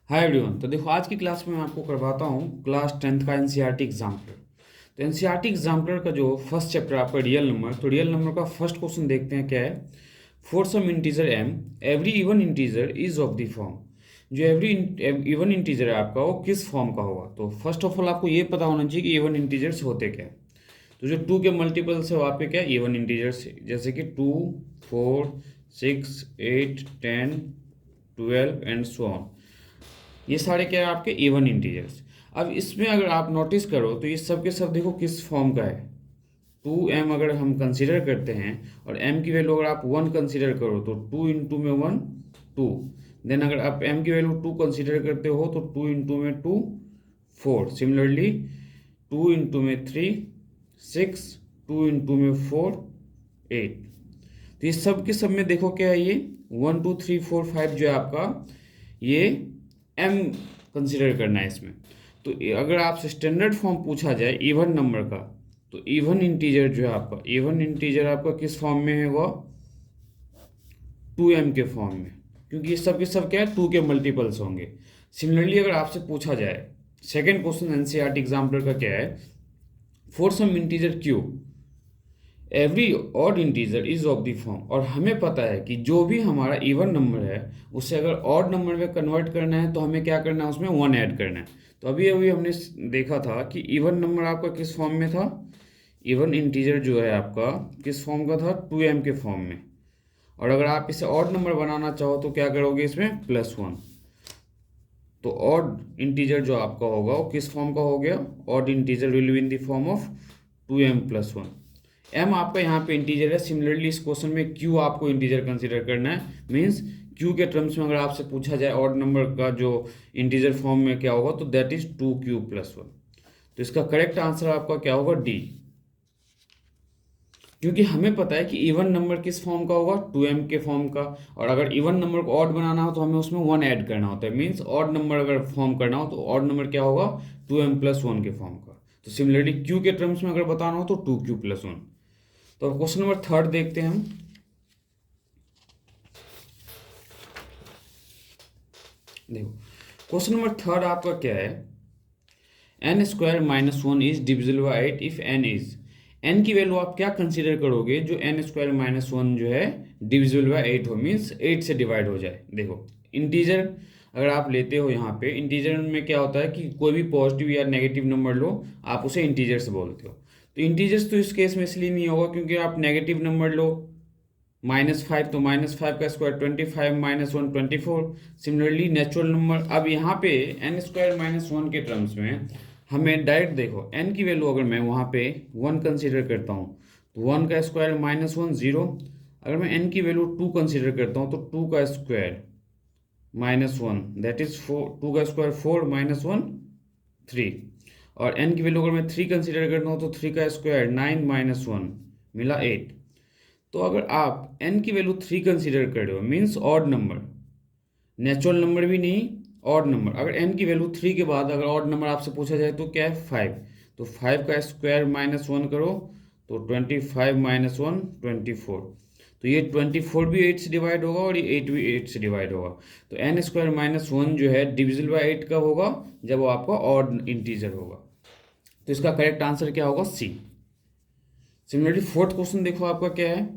Hi everyone. तो देखो, आज की क्लास में मैं आपको करवाता हूँ क्लास 10th का एनसीईआरटी एग्जाम्पलर। तो एनसीईआरटी एग्जाम्पलर का जो फर्स्ट चैप्टर आपका रियल नंबर, तो रियल नंबर का फर्स्ट क्वेश्चन देखते हैं क्या है। For some integer m, every even integer is of the form. जो एवरी इवन इंटीजर है आपका, वो किस फॉर्म का होगा। तो फर्स्ट ऑफ ऑल आपको ये पता होना चाहिए कि इवन इंटीजर्स होते क्या है। तो जो टू के मल्टीपल्स है वहाँ पे क्या इवन इंटीजर्स, जैसे कि 2, 4, 6, 8, 10, 12 एंड सो ऑन। ये सारे क्या है आपके इवन इंटीजर्स। अब इसमें अगर आप नोटिस करो तो ये सब के सब देखो किस फॉर्म का है। 2m अगर हम कंसीडर करते हैं और m की वैल्यू अगर आप 1 कंसीडर करो तो 2 इंटू में 1 2। देन अगर आप m की वैल्यू 2 कंसीडर करते हो तो 2 इंटू में 2 4। सिमिलरली 2 इंटू में 3 6, 2 इंटू में 4 8। तो ये सब के सब में देखो क्या है, ये 1 2 3 4 5 जो है आपका, ये m कंसिडर करना है इसमें। तो अगर आपसे स्टैंडर्ड फॉर्म पूछा जाए इवन नंबर का, तो इवन इंटीजर जो है आपका, इवन इंटीजर आपका किस फॉर्म में है, वो 2m के फॉर्म में, क्योंकि ये सब के सब क्या है 2 के मल्टीपल्स होंगे। सिमिलरली अगर आपसे पूछा जाए सेकेंड क्वेश्चन एनसीईआरटी एग्जाम्पलर का क्या है, for some integer q every odd integer is of the form. और हमें पता है कि जो भी हमारा इवन नंबर है उसे अगर ऑड नंबर में कन्वर्ट करना है तो हमें क्या करना है, उसमें 1 ऐड करना है। तो अभी अभी हमने देखा था कि इवन नंबर आपका किस फॉर्म में था, इवन इंटीजर जो है आपका किस फॉर्म का था, 2m के फॉर्म में। और अगर आप इसे ऑड नंबर बनाना चाहो तो क्या करोगे, इसमें +1। तो ऑड इंटीजर जो आपका होगा वो किस फॉर्म का हो गया, odd integer will be in the form of 2m+1। m आपका यहाँ पे इंटीजर है। सिमिलरली इस क्वेश्चन में q आपको इंटीजर कंसीडर करना है। मीन्स q के टर्म्स में अगर आपसे पूछा जाए ऑड नंबर का जो इंटीजर फॉर्म में क्या होगा, तो दैट इज 2q+1। तो इसका करेक्ट आंसर आपका क्या होगा, डी। क्योंकि हमें पता है कि इवन नंबर किस फॉर्म का होगा, 2m के फॉर्म का। और अगर इवन नंबर को ऑड बनाना हो तो हमें उसमें 1 ऐड करना होता है। मीन्स ऑड नंबर अगर फॉर्म करना हो तो ऑड नंबर क्या होगा, 2m+1 के फॉर्म का। तो सिमिलरली q के टर्म्स में अगर बताना हो तो 2q+1। तो क्वेश्चन नंबर थर्ड देखते हैं हम। देखो, क्वेश्चन नंबर थर्ड आपका क्या है, n² - 1 is divisible by 8 if n is. n की वैल्यू आप क्या कंसीडर करोगे, जो n² - 1 जो है डिविजिबल बाई 8 हो, मीन्स 8 से डिवाइड हो जाए। देखो, इंटीजर अगर आप लेते हो यहाँ पे, इंटीजर में क्या होता है कि कोई भी पॉजिटिव या नेगेटिव नंबर लो, आप उसे इंटीजर्स बोलते हो। तो इंटीजर्स तो इस केस में इसलिए नहीं होगा क्योंकि आप नेगेटिव नंबर लो, -5, तो -5 का स्क्वायर 25, -1 24। सिमिलरली नेचुरल नंबर, अब यहाँ पे n² - 1 के टर्म्स में हमें डायरेक्ट देखो, n की वैल्यू अगर मैं वहाँ पे 1 कंसीडर करता हूँ तो 1 का स्क्वायर -1 0। अगर मैं n की वैल्यू 2 कंसीडर करता हूँ तो 2 का स्क्वायर -1 दैट इज 4, 2 का स्क्वायर 4 -1 3। और n की वैल्यू अगर मैं 3 कंसीडर करता हूँ तो 3 का स्क्वायर 9 -1 मिला 8। तो अगर आप n की वैल्यू 3 कंसीडर कर रहे हो, means odd number, natural number भी नहीं, ऑड नंबर। अगर n की वैल्यू 3 के बाद अगर ऑड नंबर आपसे पूछा जाए तो क्या है, 5। तो 5 का स्क्वायर -1 करो तो 25 -1 24। तो ये 24 भी 8 से डिवाइड होगा और ये 8 भी 8 से डिवाइड होगा। तो n² - 1 जो है डिविजिबल बाई 8 कब होगा, जब वो आपका ऑड इंटीजर होगा। तो इसका करेक्ट आंसर क्या होगा, सी। सिमिलरली फोर्थ क्वेश्चन देखो आपका क्या है,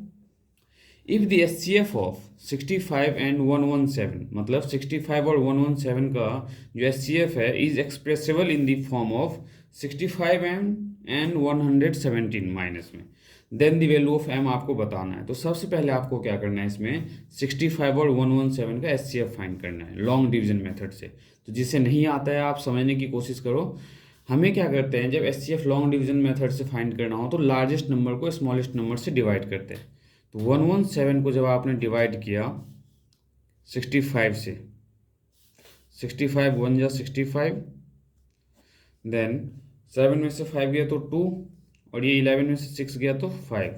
if the HCF of 65 and 117, मतलब 65 और 117 का जो एचसीएफ है is expressible in the form of 65 and 117 minus में, then the value of m आपको बताना है। तो सबसे पहले आपको क्या करना है, इसमें 65 और 117 का एचसीएफ फाइंड करना है लॉन्ग डिवीजन मेथड से। तो जिसे नहीं आता है आप समझने की कोशिश करो। हमें क्या करते हैं, जब एचसीएफ लॉन्ग डिवीजन मेथड से फाइंड करना हो तो लार्जेस्ट नंबर को स्मॉलेस्ट नंबर से डिवाइड करते हैं। तो 117 को जब आपने डिवाइड किया 65 से, 65 1 जा 65, देन 7 में से 5 गया तो 2, और ये 11 में से 6 गया तो 5।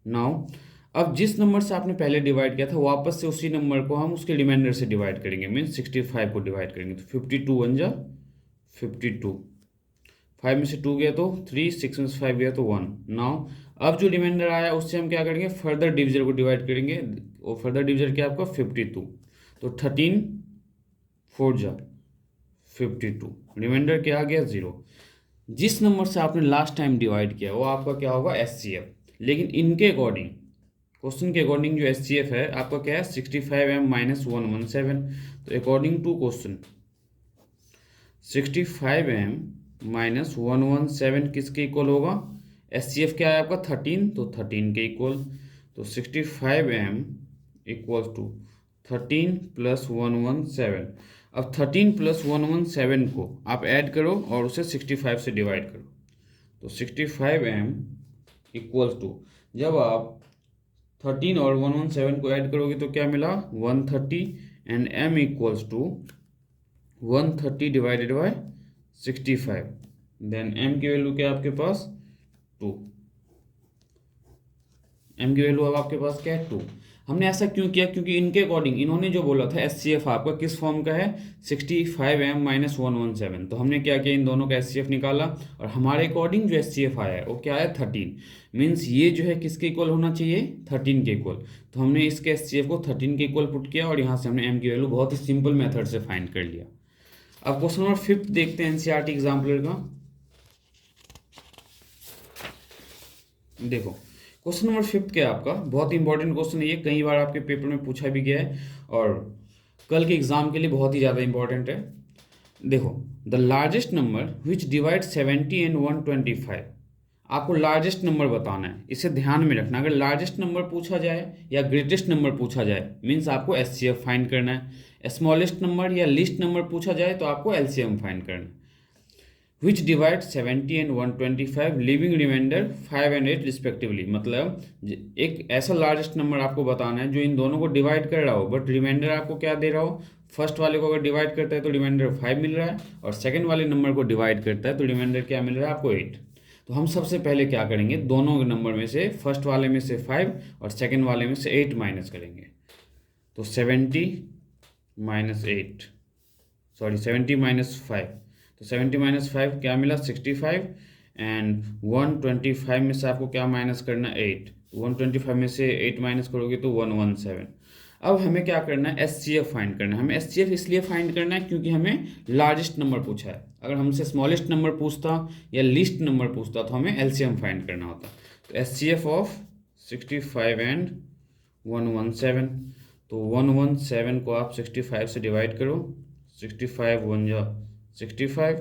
नाउ अब जिस नंबर से आपने पहले डिवाइड किया था वापस से उसी नंबर को हम उसके रिमाइंडर से डिवाइड करेंगे, मीन्स 65 को डिवाइड करेंगे। तो 52 1 जा 52, 5 में से 2 गया तो 3, 6 में से 5 गया तो 1। नाउ अब जो रिमाइंडर आया उससे हम क्या करेंगे, फर्दर डिविजर को डिवाइड करेंगे। और फर्दर डिविजर क्या आपका 52। तो 13 4 जा 52, रिमाइंडर क्या आ गया 0। जिस नंबर से आपने लास्ट टाइम डिवाइड किया वो आपका क्या होगा SCF। लेकिन इनके अकॉर्डिंग, क्वेश्चन के अकॉर्डिंग जो SCF है आपका क्या है 65m माइनस 117। तो according to question 65m minus 117 किसके इक्वल होगा? SCF क्या है आपका 13, तो 13 के इक्वल। तो 65m इक्वल टू 13 प्लस 117। अब 13 प्लस 117 को आप ऐड करो और उसे 65 से डिवाइड करो। तो 65m इक्वल टू, जब आप 13 और 117 को ऐड करोगे तो क्या मिला 130, and m equals to 130 divided by 65, then m की वैल्यू क्या है आपके पास 2। m की वैल्यू अब आपके पास क्या है 2। हमने ऐसा क्यों किया? क्योंकि इनके अकॉर्डिंग इन्होंने जो बोला था SCF आपका किस फॉर्म का है 65m माइनस 117। तो हमने क्या किया, इन दोनों का SCF निकाला और हमारे अकॉर्डिंग जो SCF आया है वो क्या है 13। मीन्स ये जो है किसके इक्वल होना चाहिए 13 के इक्वल। तो हमने इसके SCF को 13 के इक्वल पुट किया और यहाँ से हमने m की वैल्यू बहुत ही सिंपल मेथड से फाइंड कर लिया। अब क्वेश्चन नंबर 5 देखते हैं NCERT एग्जाम्पलर का। देखो क्वेश्चन नंबर 5 क्या है आपका, बहुत ही इंपॉर्टेंट क्वेश्चन है ये, कई बार आपके पेपर में पूछा भी गया है और कल के एग्जाम के लिए बहुत ही ज़्यादा इंपॉर्टेंट है। देखो, the largest number which divide 70 and 125। आपको लार्जेस्ट नंबर बताना है, इसे ध्यान में रखना। अगर लार्जेस्ट नंबर पूछा जाए या ग्रेटेस्ट नंबर पूछा जाए मीन्स आपको SCF फाइंड करना है। स्मॉलेस्ट नंबर या लीस्ट नंबर पूछा जाए तो आपको LCM फाइंड करना है। Which divide 70 and 125 leaving reminder 5 and 8 respectively. मतलब एक ऐसा लार्जेस्ट नंबर आपको बताना है जो इन दोनों को डिवाइड कर रहा हो बट रिमाइंडर आपको क्या दे रहा हो। फर्स्ट वाले को अगर डिवाइड करता है तो रिमाइंडर 5 मिल रहा है और सेकंड वाले नंबर को डिवाइड करता है तो रिमाइंडर क्या मिल रहा है आपको 8। तो हम सबसे पहले क्या करेंगे, दोनों नंबर में से फर्स्ट वाले में से 5 और सेकेंड वाले में से 8 माइनस करेंगे। तो 70 माइनस 8, सॉरी 70 माइनस 5। तो 70 माइनस 5 क्या मिला 65, एंड 125 में से आपको क्या माइनस करना 8। 125 में से 8 माइनस करोगे तो 117। अब हमें क्या करना है SCF फाइंड करना है। हमें SCF इसलिए फाइंड करना है क्योंकि हमें लार्जेस्ट नंबर पूछा है। अगर हमसे स्मॉलेस्ट नंबर पूछता या लीस्ट नंबर पूछता तो हमें LCM फाइंड करना होता। तो SCF ऑफ 65 एंड 117। तो 117 को आप 65 से डिवाइड करो। 65 1 जा 65,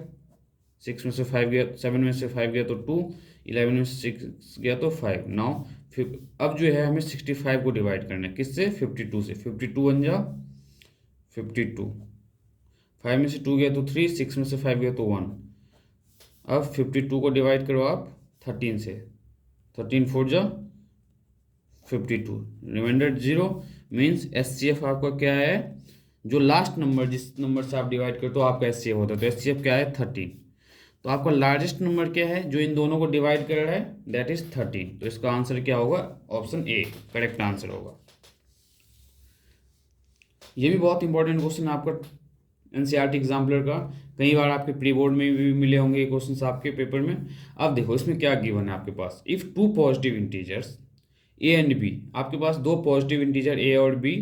6 में से 5 गया, 7 में से 5 गया तो 2, 11 में से 6 गया तो 5। नाउ फिर अब जो है हमें 65 को डिवाइड करना है किससे 52 से। 52 1 जा 52, 5 में से 2 गया तो 3, 6 में से 5 गया तो 1। अब 52 को डिवाइड करो आप 13 से। 13 4 जा 52, रिमाइंडर 0। मीन्स SCF आपका क्या है, जो लास्ट नंबर जिस नंबर से आप डिवाइड करते हो आपका SCF होता है। तो SCF क्या है 13। तो आपका लार्जेस्ट नंबर क्या है जो इन दोनों को डिवाइड कर रहा है, दैट इज 13। तो इसका आंसर क्या होगा, ऑप्शन A करेक्ट आंसर होगा। ये भी बहुत इंपॉर्टेंट क्वेश्चन है आपका NCERT एग्जाम्पलर का, कई बार आपके प्री बोर्ड में भी मिले होंगे ये क्वेश्चन आपके पेपर में। अब देखो इसमें क्या गिवन है आपके पास, if two positive integers A and B, आपके पास दो पॉजिटिव इंटीजर A और B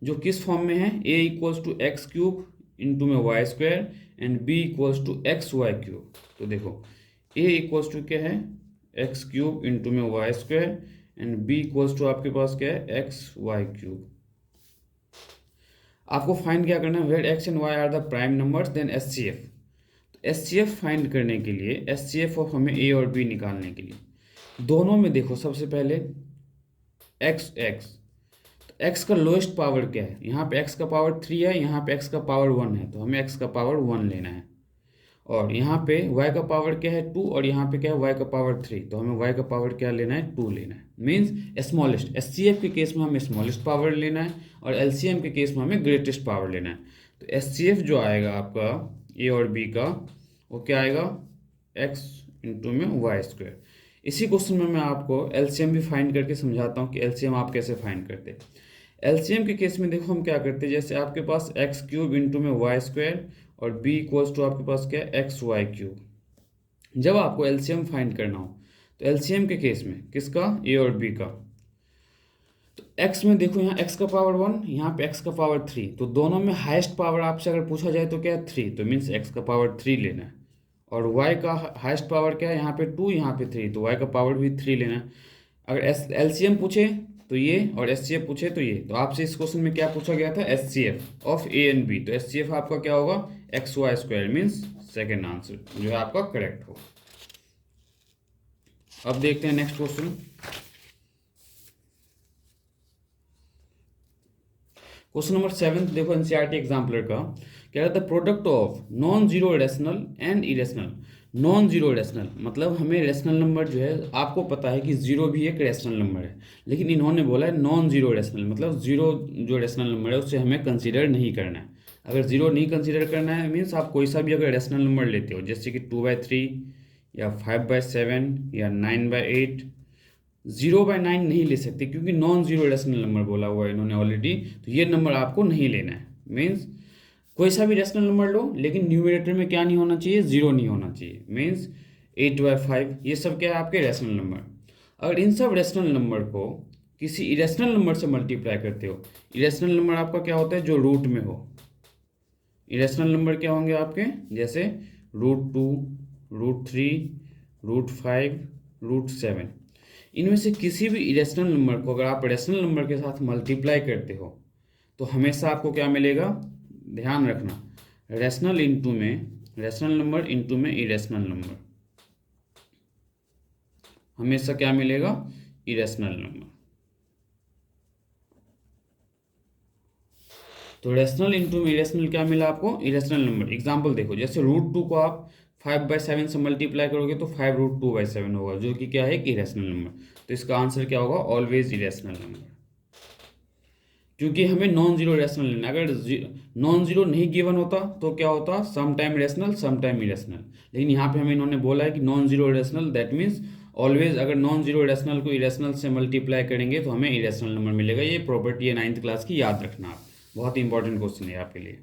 जो किस फॉर्म में है, A equals to x cube into में y square and B equals to x y cube. तो देखो A इक्वल्स टू क्या है एक्स क्यूब इंटू में y square and B equals to आपके पास क्या है एक्स वाई क्यूब। आपको फाइंड क्या करना है, where x and y are the prime numbers then SCF। तो SCF फाइंड करने के लिए SCF ऑफ हमें A और B निकालने के लिए दोनों में देखो सबसे पहले एक्स तो x का लोएस्ट पावर क्या है, यहाँ पे x का पावर 3 है, यहाँ पे x का पावर 1 है, तो हमें x का पावर 1 लेना है। और यहाँ पे y का पावर क्या है 2 और यहाँ पे क्या है y का पावर 3, तो हमें y का पावर क्या लेना है 2 लेना है। मीन्स स्मॉलेस्ट, SCF के केस में हमें स्मॉलेस्ट पावर लेना है और LCM के केस में हमें ग्रेटेस्ट पावर लेना है। तो SCF जो आएगा आपका A और B का वो क्या आएगा x इंटू में वाई स्क्वायर। इसी क्वेश्चन में मैं आपको LCM भी फाइंड करके समझाता हूँ कि LCM आप कैसे फाइंड करते हैं। LCM के केस में देखो हम क्या करते हैं, जैसे आपके पास एक्स क्यूब इंटू में वाई स्क्वायर और B इक्वल्स टू आपके पास क्या है एक्स वाई क्यूब। जब आपको LCM फाइंड करना हो तो LCM के केस में किसका A और B का, तो एक्स में देखो, यहाँ एक्स का पावर 1, यहाँ पे एक्स का पावर 3, तो दोनों में हाईएस्ट पावर आपसे अगर पूछा जाए तो क्या है 3, तो मीन्स एक्स का पावर 3 लेना है। और वाई का हाईएस्ट पावर क्या है, यहाँ पे 2, यहाँ पे 3, तो वाई का पावर भी 3 लेना है। अगर एलसीएम पूछे तो ये, और एचसीएफ पूछे तो ये, तो आपसे इस क्वेश्चन में क्या पूछा गया था, HCF of a and b, तो एचसीएफ आपका क्या होगा, x y square, means second answer जो है आपका करेक्ट होगा। अब देखते हैं नेक्स्ट क्वेश्चन। क्वेश्चन नंबर 7 देखो, एनसीईआरटी एग्जाम्पलर का क्या रहता है, product of non zero rational and irrational. Non zero rational मतलब हमें रेशनल नंबर जो है, आपको पता है कि जीरो भी एक रेशनल नंबर है, लेकिन इन्होंने बोला है नॉन जीरो रेशनल, मतलब जीरो जो रेशनल नंबर है उससे हमें कंसीडर नहीं करना है। अगर जीरो नहीं कंसीडर करना है मीन्स आप कोई सा भी अगर रेशनल नंबर लेते हो, जैसे कि 2/3 या 5/7 या 9/8, 0/9 नहीं ले सकते, क्योंकि नॉन जीरो रेशनल नंबर बोला हुआ है इन्होंने ऑलरेडी, तो ये नंबर आपको नहीं लेना है। मीन्स कोई सा भी रेशनल नंबर लो, लेकिन न्यूमरेटर में क्या नहीं होना चाहिए, जीरो नहीं होना चाहिए। मीन्स 8/5 ये सब क्या है आपके रेशनल नंबर। अगर इन सब रेशनल नंबर को किसी इरेशनल नंबर से मल्टीप्लाई करते हो, इरेशनल नंबर आपका क्या होता है, जो रूट में हो। इरेशनल नंबर क्या होंगे आपके, जैसे √2, √3, √5, √7। इनमें से किसी भी इरेशनल नंबर को अगर आप रेशनल नंबर के साथ मल्टीप्लाई करते हो तो हमेशा आपको क्या मिलेगा, ध्यान रखना, रेशनल इंटू में रेशनल नंबर इंटू में इरेशनल नंबर, हमेशा क्या मिलेगा, इरेशनल नंबर। तो रेशनल इंटू में इरेशनल क्या मिला आपको, इरेशनल नंबर। एग्जाम्पल देखो, जैसे √2 को आप 5/7 से मल्टीप्लाई करोगे तो 5√2/7 होगा, जो कि क्या है, एक इरेशनल नंबर। तो इसका आंसर क्या होगा, ऑलवेज इरेशनल नंबर, क्योंकि हमें नॉन जीरो रेशनल लेना। अगर नॉन जीरो नहीं गिवन होता तो क्या होता, some time rational some time irrational, लेकिन यहाँ पे हमें इन्होंने बोला है कि non zero rational, that means always अगर नॉन जीरो रेशनल को इरेशनल से मल्टीप्लाई करेंगे तो हमें इरेशनल नंबर मिलेगा। ये प्रॉपर्टी है 9th क्लास की, याद रखना आप, बहुत ही इंपॉर्टेंट क्वेश्चन है आपके लिए।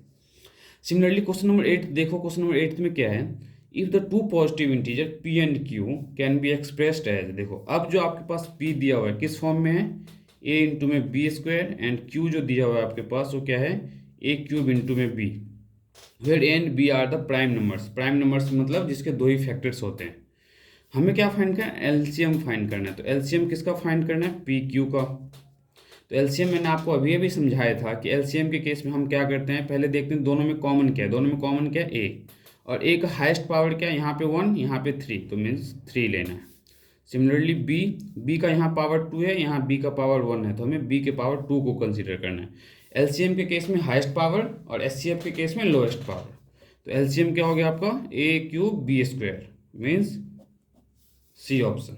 सिमिलरली क्वेश्चन नंबर 8 देखो, क्वेश्चन नंबर 8 में क्या है, if the two positive integer p and q can be expressed as. देखो अब जो आपके पास p दिया हुआ है किस फॉर्म में है, a इंटू में b² एंड q जो दिया हुआ है आपके पास वो क्या है, a³ इंटू में b, where a and b are the prime numbers. Prime numbers मतलब जिसके दो ही फैक्टर्स होते हैं। हमें क्या फाइंड करना है, एलसीएम फाइंड करना है। तो एलसीएम किसका फाइंड करना है, p q का। तो एलसीएम मैंने आपको अभी अभी समझाया था कि एलसीएम के केस में हम क्या करते हैं, पहले देखते हैं दोनों में कॉमन क्या है। दोनों में कॉमन क्या है, ए, और ए का हाईएस्ट पावर क्या है, यहाँ पे 1, यहाँ पे 3, तो मीन्स 3 लेना है। सिमिलरली बी का यहाँ पावर 2 है, यहाँ बी का पावर 1 है, तो हमें बी के पावर 2 को कंसिडर करना है। एलसीएम के केस में हाईएस्ट पावर और एचसीएफ के केस में लोएस्ट पावर। तो एलसीएम क्या हो गया आपका, a³ b², means C option.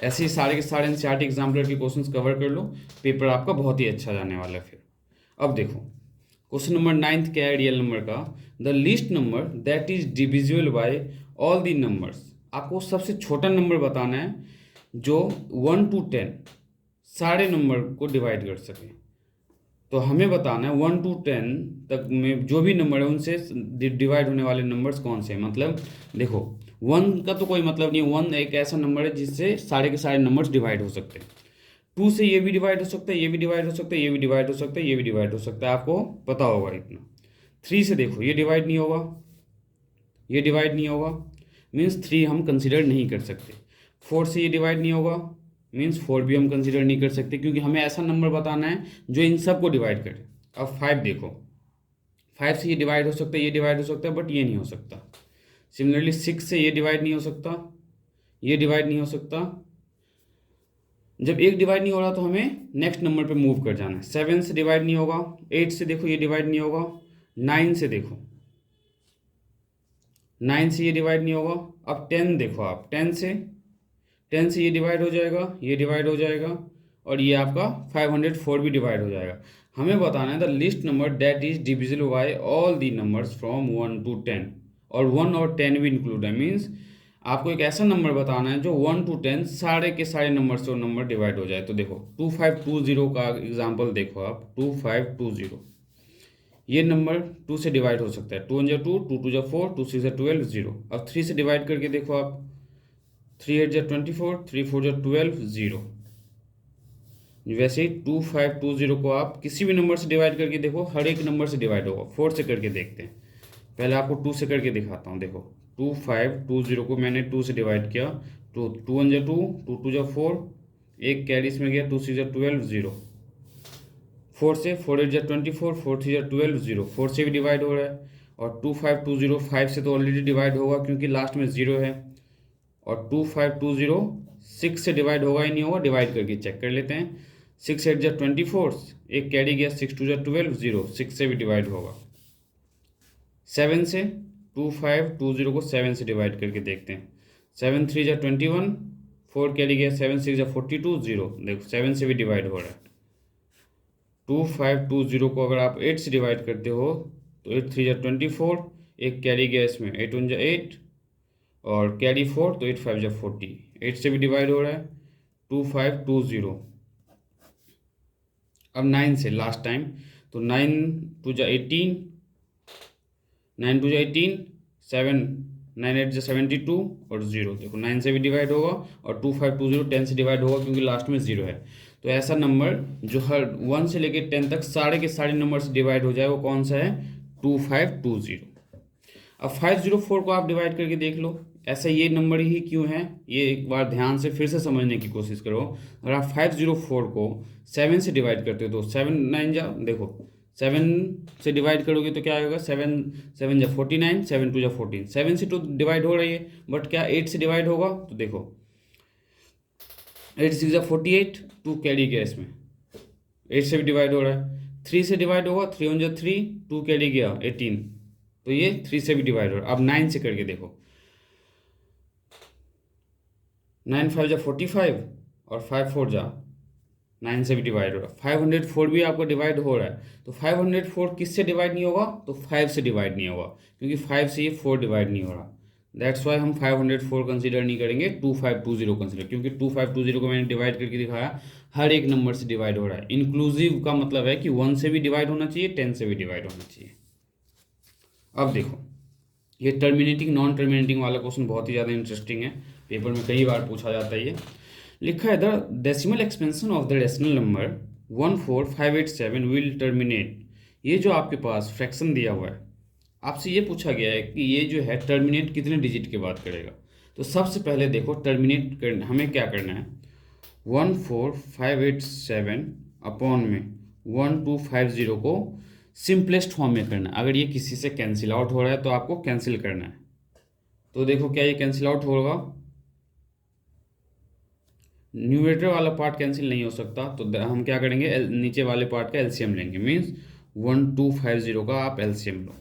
ऐसे ही सारे के सारे एनसीईआरटी एग्जाम्पलर के क्वेश्चंस कवर कर लो, पेपर आपका बहुत ही अच्छा जाने वाला है फिर। अब देखो क्वेश्चन नंबर 9 क्या है रियल नंबर का, the least number that is divisible by all the numbers. आपको सबसे छोटा नंबर बताना है जो 1 to 10 सारे नंबर को डिवाइड कर सके। तो हमें बताना है 1 to 10 तक में जो भी नंबर है उनसे डिवाइड होने वाले नंबर्स कौन से हैं। मतलब देखो 1 का तो कोई मतलब नहीं है, 1 एक ऐसा नंबर है जिससे सारे के सारे नंबर्स डिवाइड हो सकते हैं। 2 से ये भी डिवाइड हो सकता है, ये भी डिवाइड हो सकता है, ये भी डिवाइड हो सकता है, ये भी डिवाइड हो सकता है, आपको पता होगा इतना। 3 से देखो ये डिवाइड नहीं होगा, ये डिवाइड नहीं होगा, मीन्स 3 हम कंसिडर नहीं कर सकते। 4 से ये डिवाइड नहीं होगा, मीन्स 4 भी हम कंसिडर नहीं कर सकते, क्योंकि हमें ऐसा नंबर बताना है जो इन सब को डिवाइड करे। अब 5 देखो, 5 से ये डिवाइड हो सकता है, ये डिवाइड हो सकता है, बट ये नहीं हो सकता। सिमिलरली 6 से ये डिवाइड नहीं हो सकता, ये डिवाइड नहीं हो सकता। जब एक डिवाइड नहीं हो रहा तो हमें नेक्स्ट नंबर पे मूव कर जाना है। 7 से डिवाइड नहीं होगा, 8 से देखो ये डिवाइड नहीं होगा, 9 से देखो 9 से ये डिवाइड नहीं होगा। अब 10 देखो आप, 10 से ये डिवाइड हो जाएगा, ये डिवाइड हो जाएगा, और ये आपका 504 भी डिवाइड हो जाएगा। हमें बताना है the list number that is divisible by all the numbers from 1 to 10, और 1 और 10 भी इंक्लूड है। मीन्स आपको एक ऐसा नंबर बताना है जो 1 to 10 सारे के सारे नंबर से वो नंबर डिवाइड हो जाए। तो देखो 2520 का एग्जाम्पल देखो आप, 2520 ये नंबर 2 से डिवाइड हो सकता है, 2 1 2, 2 2 4, 2 6 12, 0। अब 3 से डिवाइड करके देखो आप, 3 8 जा 24, 3 4 जा 12, 0। वैसे ही 2520 को आप किसी भी नंबर से डिवाइड करके देखो, हर एक नंबर से डिवाइड होगा। 4 से करके देखते हैं, पहले आपको 2 से करके दिखाता हूँ। देखो 2520 को मैंने 2 से डिवाइड किया, तो 2 1 जा 2, 2 2 जा 4, एक कैरी इसमें गया, 2 6 जा 12, 0। 4 से 4 8 जा 24, 4 3 जा 12, 0। 4 से भी डिवाइड हो रहा है। और 2520 5 से तो ऑलरेडी डिवाइड होगा क्योंकि लास्ट में 0 है। और 2520 6 से डिवाइड होगा ही नहीं होगा, डिवाइड करके चेक कर लेते हैं। 6 8 जा 24, एक कैरी गया, 6 2 जा 12, 0। 6 से भी डिवाइड होगा। 7 से 2520 को 7 से डिवाइड करके देखते हैं। 7 3 जा 21, 4 कैरी गया, 7 6 जा 42, 0। देखो 7 से भी डिवाइड हो रहा है। 2520 को अगर आप 8 से डिवाइड करते हो तो 8 3 जा 24, एक कैरी गया इसमें, 8 1 जा 8, और कैरी 4, तो 8 5 जा 40। 8 से भी डिवाइड हो रहा है। 2520। अब 9 से लास्ट टाइम, तो 9 2 जा 18, 9 2 जा 18, 7 9 8 जा 72, और 0। देखो 9 से भी डिवाइड होगा, और 2520 10 से डिवाइड होगा क्योंकि लास्ट में 0 है। तो ऐसा नंबर जो हर 1 से लेकर 10 तक सारे के सारे नंबर से डिवाइड हो जाए, वो कौन सा है? 2520। अब 504 को आप डिवाइड करके देख लो, ऐसा ये नंबर ही क्यों है, ये एक बार ध्यान से फिर से समझने की कोशिश करो। अगर आप 504 को 7 से डिवाइड करते हो तो 7 9 जा, देखो 7 से डिवाइड करोगे तो क्या आएगा? 7 7 जा 49, 7 2 जा 14। 7 से तो डिवाइड हो रही है, बट क्या 8 से डिवाइड होगा? तो देखो 8 6 जा 48, 2 कैरी गया इसमें, 8 से भी डिवाइड हो रहा है। 3 से डिवाइड होगा, 3 1 जा 3, 2 कैरी गया 18, तो ये 3 से भी डिवाइड हो रहा है। अब 9 से करके देखो, 9 5 जा 45, और 5 4 जा 9 से भी डिवाइड हो रहा है। 504 भी आपको डिवाइड हो रहा है, तो 504 किस से डिवाइड नहीं होगा? तो 5 से डिवाइड नहीं होगा, क्योंकि 5 से ये 4 डिवाइड नहीं हो रहा। दैट्स वाई हम 504 कंसीडर नहीं करेंगे, 2520 कंसीडर, क्योंकि 2520 को मैंने डिवाइड करके दिखाया, हर एक नंबर से डिवाइड हो रहा है। इंक्लूसिव का मतलब है कि 1 से भी डिवाइड होना चाहिए, 10 से भी डिवाइड होना चाहिए। अब देखो, ये टर्मिनेटिंग नॉन टर्मिनेटिंग वाला क्वेश्चन बहुत ही ज़्यादा इंटरेस्टिंग है, पेपर में कई बार पूछा जाता है। ये लिखा है, the decimal expansion of the rational number 14587 will terminate. ये जो आपके पास फ्रैक्शन दिया हुआ है, आपसे ये पूछा गया है कि ये जो है टर्मिनेट कितने डिजिट के बाद करेगा। तो सबसे पहले देखो, टर्मिनेट करना हमें क्या करना है, 14587 अपॉन में 1250 को सिंपलेस्ट फॉर्म में करना है। अगर ये किसी से कैंसिल आउट हो रहा है तो आपको कैंसिल करना है। तो देखो क्या ये कैंसिल आउट होगा? न्यूमरेटर वाला पार्ट कैंसिल नहीं हो सकता, तो हम क्या करेंगे, नीचे वाले पार्ट का एलसीएम लेंगे। मीन्स 1250 का आप एलसीएम लो।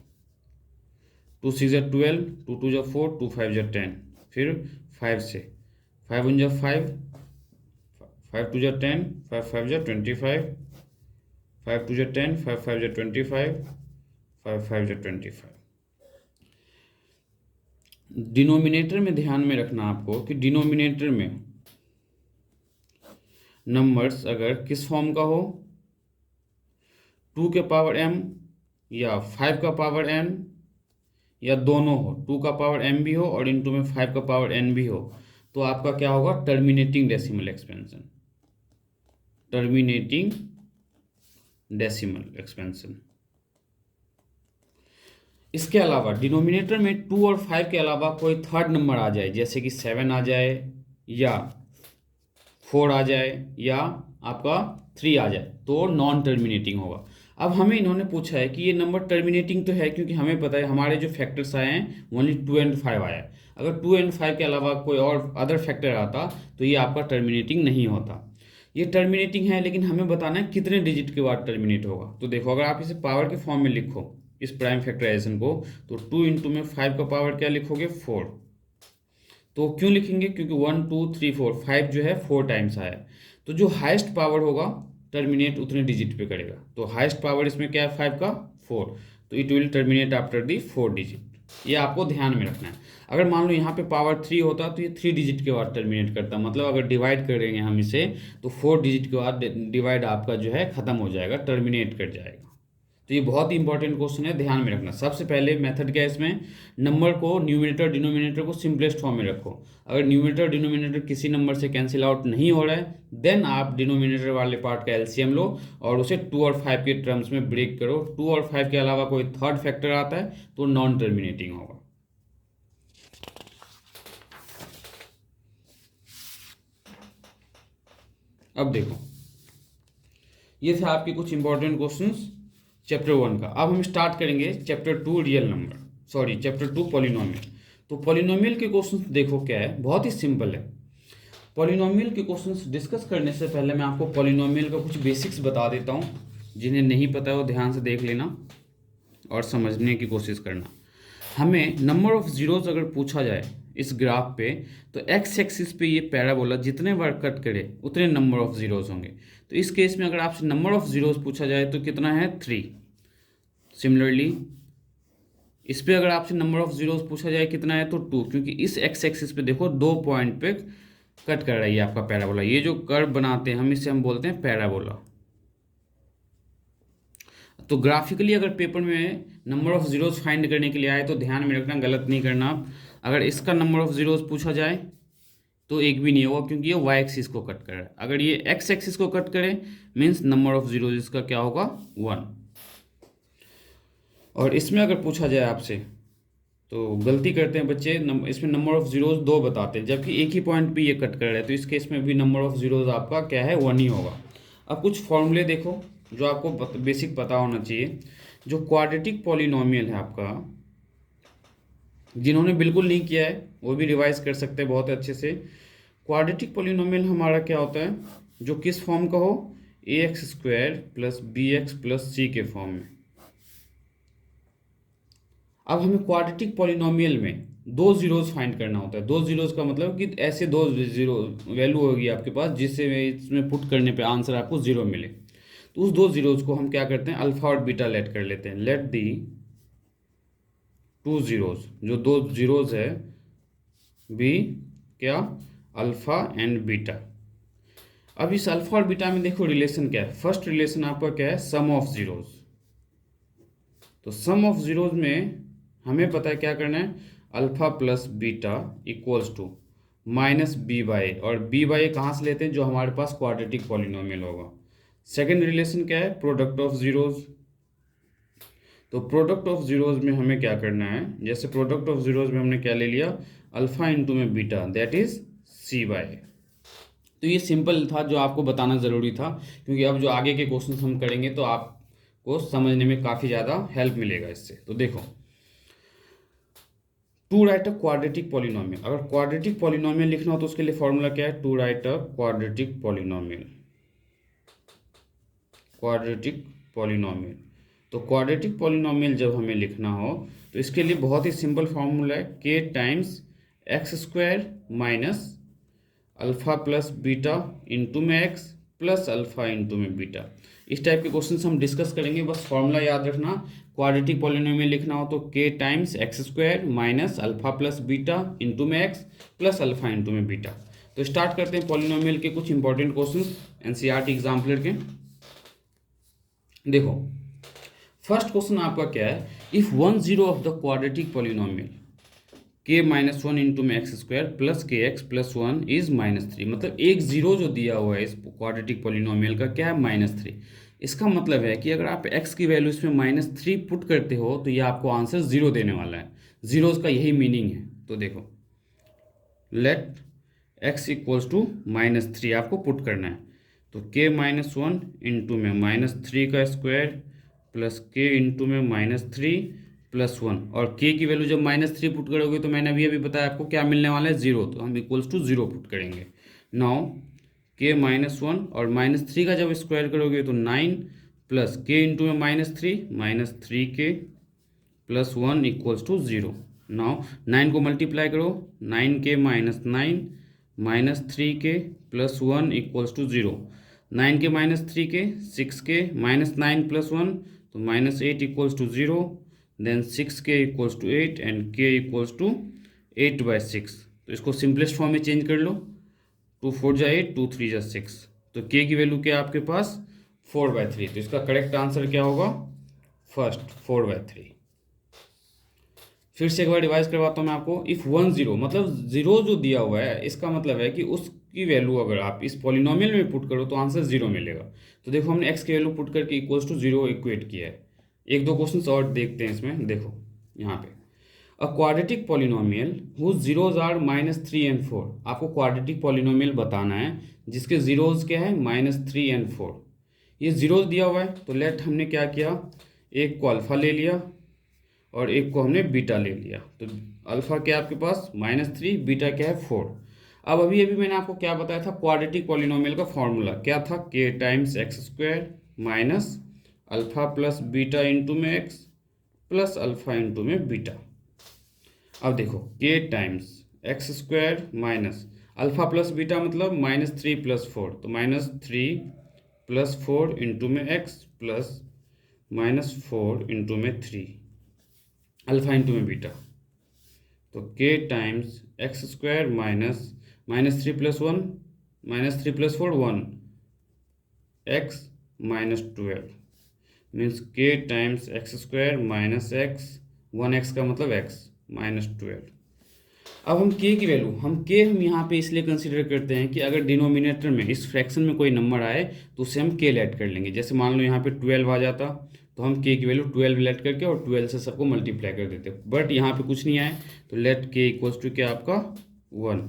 2 6 जा 12, 2 2 जा 4, 2 5 जा 10, फिर 5 से 5 1 जा 5, 5 2 जा 10, 5 5 जा 25, 5 2 जा 10, 5 5 जा 25, 5 5 जा 25। डिनोमिनेटर में ध्यान में रखना आपको कि डिनोमिनेटर में नंबर्स अगर किस फॉर्म का हो, 2 के पावर m या 5 का पावर n, या दोनों हो, 2 का पावर m भी हो और इनटू में 5 का पावर n भी हो, तो आपका क्या होगा? Terminating decimal expansion. Terminating decimal expansion. इसके अलावा डिनोमिनेटर में 2 और 5 के अलावा कोई थर्ड नंबर आ जाए, जैसे कि 7 आ जाए, या 4 आ जाए, या आपका 3 आ जाए, तो नॉन टर्मिनेटिंग होगा। अब हमें इन्होंने पूछा है कि ये नंबर टर्मिनेटिंग तो है, क्योंकि हमें पता है हमारे जो फैक्टर्स आए हैं ओनली 2 एंड 5 आया है। अगर 2 एंड 5 के अलावा कोई और अदर फैक्टर आता तो ये आपका टर्मिनेटिंग नहीं होता। ये टर्मिनेटिंग है, लेकिन हमें बताना है कितने डिजिट के बाद टर्मिनेट होगा। तो देखो, अगर आप इसे पावर के फॉर्म में लिखो इस प्राइम फैक्टराइजेशन को, तो 2 इंटू में 5 का पावर क्या लिखोगे? 4। तो क्यों लिखेंगे? क्योंकि 1 2 3 4 5 जो है 4 टाइम्स आया है, तो जो हाईएस्ट पावर होगा टर्मिनेट उतने डिजिट पे करेगा। तो हाईएस्ट पावर इसमें क्या है? 5 का 4, तो it will terminate after the 4 digit. ये आपको ध्यान में रखना है। अगर मान लो यहाँ पे पावर 3 होता तो ये 3 डिजिट के बाद टर्मिनेट करता, मतलब अगर डिवाइड करेंगे हम इसे तो 4 डिजिट के बाद डिवाइड आपका जो है ख़त्म हो जाएगा, टर्मिनेट कर जाएगा। तो ये बहुत ही इंपॉर्टेंट क्वेश्चन है, ध्यान में रखना। सबसे पहले मेथड क्या है इसमें, नंबर को न्यूमरेटर डिनोमिनेटर को सिंपलेस्ट फॉर्म में रखो। अगर न्यूमरेटर डिनोमिनेटर किसी नंबर से कैंसिल आउट नहीं हो रहा है, देन आप डिनोमिनेटर वाले पार्ट का एलसीएम लो और उसे 2 और 5 के टर्म्स में ब्रेक करो। 2 और 5 के अलावा कोई थर्ड फैक्टर आता है तो नॉन टर्मिनेटिंग होगा। अब देखो, ये थे आपके कुछ इंपॉर्टेंट क्वेश्चंस चैप्टर 1 का। अब हम स्टार्ट करेंगे chapter 2 real number, sorry chapter 2 polynomial. तो पॉलिनोमियल के क्वेश्चंस देखो क्या है, बहुत ही सिंपल है। पॉलिनोमियल के क्वेश्चंस डिस्कस करने से पहले मैं आपको पॉलिनोमियल का कुछ बेसिक्स बता देता हूँ। जिन्हें नहीं पता है वो ध्यान से देख लेना और समझने की कोशिश करना। हमें नंबर ऑफ जीरोज अगर पूछा जाए इस ग्राफ पे, तो एक्स एक्सिस पे ये पैराबोला जितने बार कट करे उतने नंबर ऑफ जीरोज होंगे। तो इस केस में अगर आपसे नंबर ऑफ जीरोज पूछा जाए तो कितना है, 3। सिमिलरली इस पे अगर आपसे नंबर ऑफ जीरोज पूछा जाए कितना है, तो 2, क्योंकि इस एक्स एक्सिस पे देखो 2 पॉइंट पे कट कर रही है आपका पैराबोला। ये जो कर्व बनाते हैं हम बोलते हैं पैराबोला। तो ग्राफिकली अगर पेपर में नंबर ऑफ जीरोज फाइंड करने के लिए आए तो ध्यान में रखना, गलत नहीं करना आप। अगर इसका नंबर ऑफ जीरोज पूछा जाए तो एक भी नहीं होगा, क्योंकि ये वाई एक्सिस को कट कर रहा है। अगर ये एक्स एक्सिस को कट करे मीन्स नंबर ऑफ जीरोज इसका क्या होगा, 1। और इसमें अगर पूछा जाए आपसे, तो गलती करते हैं बच्चे, इसमें नंबर ऑफ जीरोज 2 बताते हैं, जबकि एक ही पॉइंट पे ये कट कर रहा है। तो इस केस में भी नंबर ऑफ जीरोज आपका क्या है, 1 ही होगा। अब कुछ फॉर्मूले देखो जो आपको बेसिक पता होना चाहिए। जो क्वाड्रेटिक पॉलिनोमियल है आपका, जिन्होंने बिल्कुल नहीं किया है वो भी रिवाइज कर सकते हैं बहुत अच्छे से। क्वाड्रेटिक पॉलिनोमियल हमारा क्या होता है, जो किस फॉर्म का हो, ax² + bx + c के फॉर्म में। अब हमें क्वाड्रेटिक पॉलिनोमियल में 2 जीरोज फाइंड करना होता है। 2 जीरोज का मतलब कि ऐसे 2 जीरो वैल्यू होगी आपके पास जिससे इसमें पुट करने पे आंसर आपको 0 मिले। तो उस 2 जीरोज को हम क्या करते हैं, अल्फा और बीटा लेट कर लेते हैं। लेट दी 2 जीरोज, जो 2 जीरोज है, बी क्या, अल्फा एंड बीटा। अब इस अल्फा और बीटा में देखो रिलेशन क्या है। फर्स्ट रिलेशन आपका क्या है, सम ऑफ जीरोज। तो सम ऑफ जीरोज में हमें पता है क्या करना है, अल्फा + बीटा = -b/a, और b/a कहाँ से लेते हैं, जो हमारे पास क्वाड्रेटिक पॉलिनोमियल होगा। सेकेंड रिलेशन क्या है, प्रोडक्ट ऑफ जीरोज। तो प्रोडक्ट ऑफ जीरोज में हमें क्या करना है, जैसे प्रोडक्ट ऑफ जीरोज में हमने क्या ले लिया, अल्फा इंटू में बीटा, दैट इज c/a। तो ये सिंपल था, जो आपको बताना ज़रूरी था, क्योंकि अब जो आगे के क्वेश्चन हम करेंगे तो आपको समझने में काफ़ी ज़्यादा हेल्प मिलेगा इससे। तो देखो, to write a quadratic polynomial. अगर क्वाड्रेटिक पॉलिनोमियल लिखना हो तो उसके लिए फॉर्मूला क्या है, to write a quadratic polynomial. Quadratic polynomial, तो क्वाड्रेटिक पॉलिनोमियल जब हमें लिखना हो तो इसके लिए बहुत ही सिंपल फॉर्मूला है, k times x² - alpha + beta into में x + अल्फा इंटू में बीटा। इस टाइप के क्वेश्चंस हम डिस्कस करेंगे। बस फॉर्मूला याद रखना, क्वाड्रेटिक पॉलिनोमियल लिखना हो तो k times x² - alpha + beta into में x + अल्फा इंटू में बीटा। तो स्टार्ट करते हैं पॉलिनोमियल के कुछ इंपॉर्टेंट क्वेश्चंस एनसीईआरटी एग्जाम्पलर के। देखो, फर्स्ट क्वेश्चन आपका क्या है, if 1 zero of the quadratic polynomial k - 1 into में x² + kx + 1 इज -3। मतलब एक जीरो जो दिया हुआ है इस क्वाड्रेटिक पॉलिनोमियल का क्या है, -3। इसका मतलब है कि अगर आप x की वैल्यू इसमें -3 पुट करते हो तो ये आपको आंसर 0 देने वाला है। जीरोज का यही मीनिंग है। तो देखो, लेट x = -3 आपको पुट करना है। तो k - 1 इंटू में -3 का स्क्वायर प्लस k इंटू में -3 + 1, और k की वैल्यू जब -3 पुट करोगे तो मैंने अभी बताया आपको क्या मिलने वाला है, 0। तो हम =0 पुट करेंगे। नाउ k - 1 और -3 का जब स्क्वायर करोगे तो 9 प्लस k इंटू में -3k + 1 = 0। नाउ 9 को मल्टीप्लाई करो, 9k - 9 -3k + 1 = 0। 9k - 3k 6k -9 + 1 तो -8 = 0। Then 6k = 8 and k = 8/6। तो इसको सिंपलेस्ट फॉर्म में चेंज कर लो, 2 4 जा 8, 2 3 जा 6। तो k की वैल्यू क्या है आपके पास, 4/3। तो इसका करेक्ट आंसर क्या होगा, फर्स्ट 4/3। फिर से एक बार रिवाइज करवाता हूँ मैं आपको। इफ़ 1 0 मतलब ज़ीरो जो दिया हुआ है इसका मतलब है कि उसकी वैल्यू अगर आप इस पॉलिनोमियल में पुट करो तो आंसर 0 मिलेगा। तो देखो हमने x की वैल्यू पुट करके इक्वल्स टू 0 इक्वेट किया है। एक दो क्वेश्चन और देखते हैं इसमें। देखो यहाँ पे a quadratic polynomial whose zeros are -3 and 4। आपको क्वाड्रेटिक पॉलिनोमियल बताना है जिसके जीरोज क्या है -3 एंड 4। ये जीरोज दिया हुआ है तो लेट हमने क्या किया, एक को अल्फ़ा ले लिया और एक को हमने बीटा ले लिया। तो अल्फ़ा क्या है आपके पास -3, बीटा क्या है 4। अब अभी अभी मैंने आपको क्या बताया था, क्वाड्रेटिक पॉलिनोमियल का फॉर्मूला क्या था, k times x square minus alpha plus beta into में एक्स प्लस अल्फ़ा इंटू में बीटा। अब देखो k times x square minus alpha plus beta मतलब -3 + 4, तो -3 + 4 इंटू में एक्स प्लस -4 इंटू में 3 अल्फ़ा इंटू में बीटा। तो k times x square minus -3 + 1 -3 + 4 1 x -12 means k times x square minus x 1x का मतलब x -12। अब हम k की वैल्यू हम यहाँ पे इसलिए कंसीडर करते हैं कि अगर डिनोमिनेटर में इस फ्रैक्शन में कोई नंबर आए तो उससे हम k लेट कर लेंगे। जैसे मान लो यहाँ पे 12 आ जाता तो हम k की वैल्यू 12 लेट करके और 12 से सबको मल्टीप्लाई कर देते, बट यहाँ पे कुछ नहीं आए तो लेट k इक्वल्स टू क्या आपका 1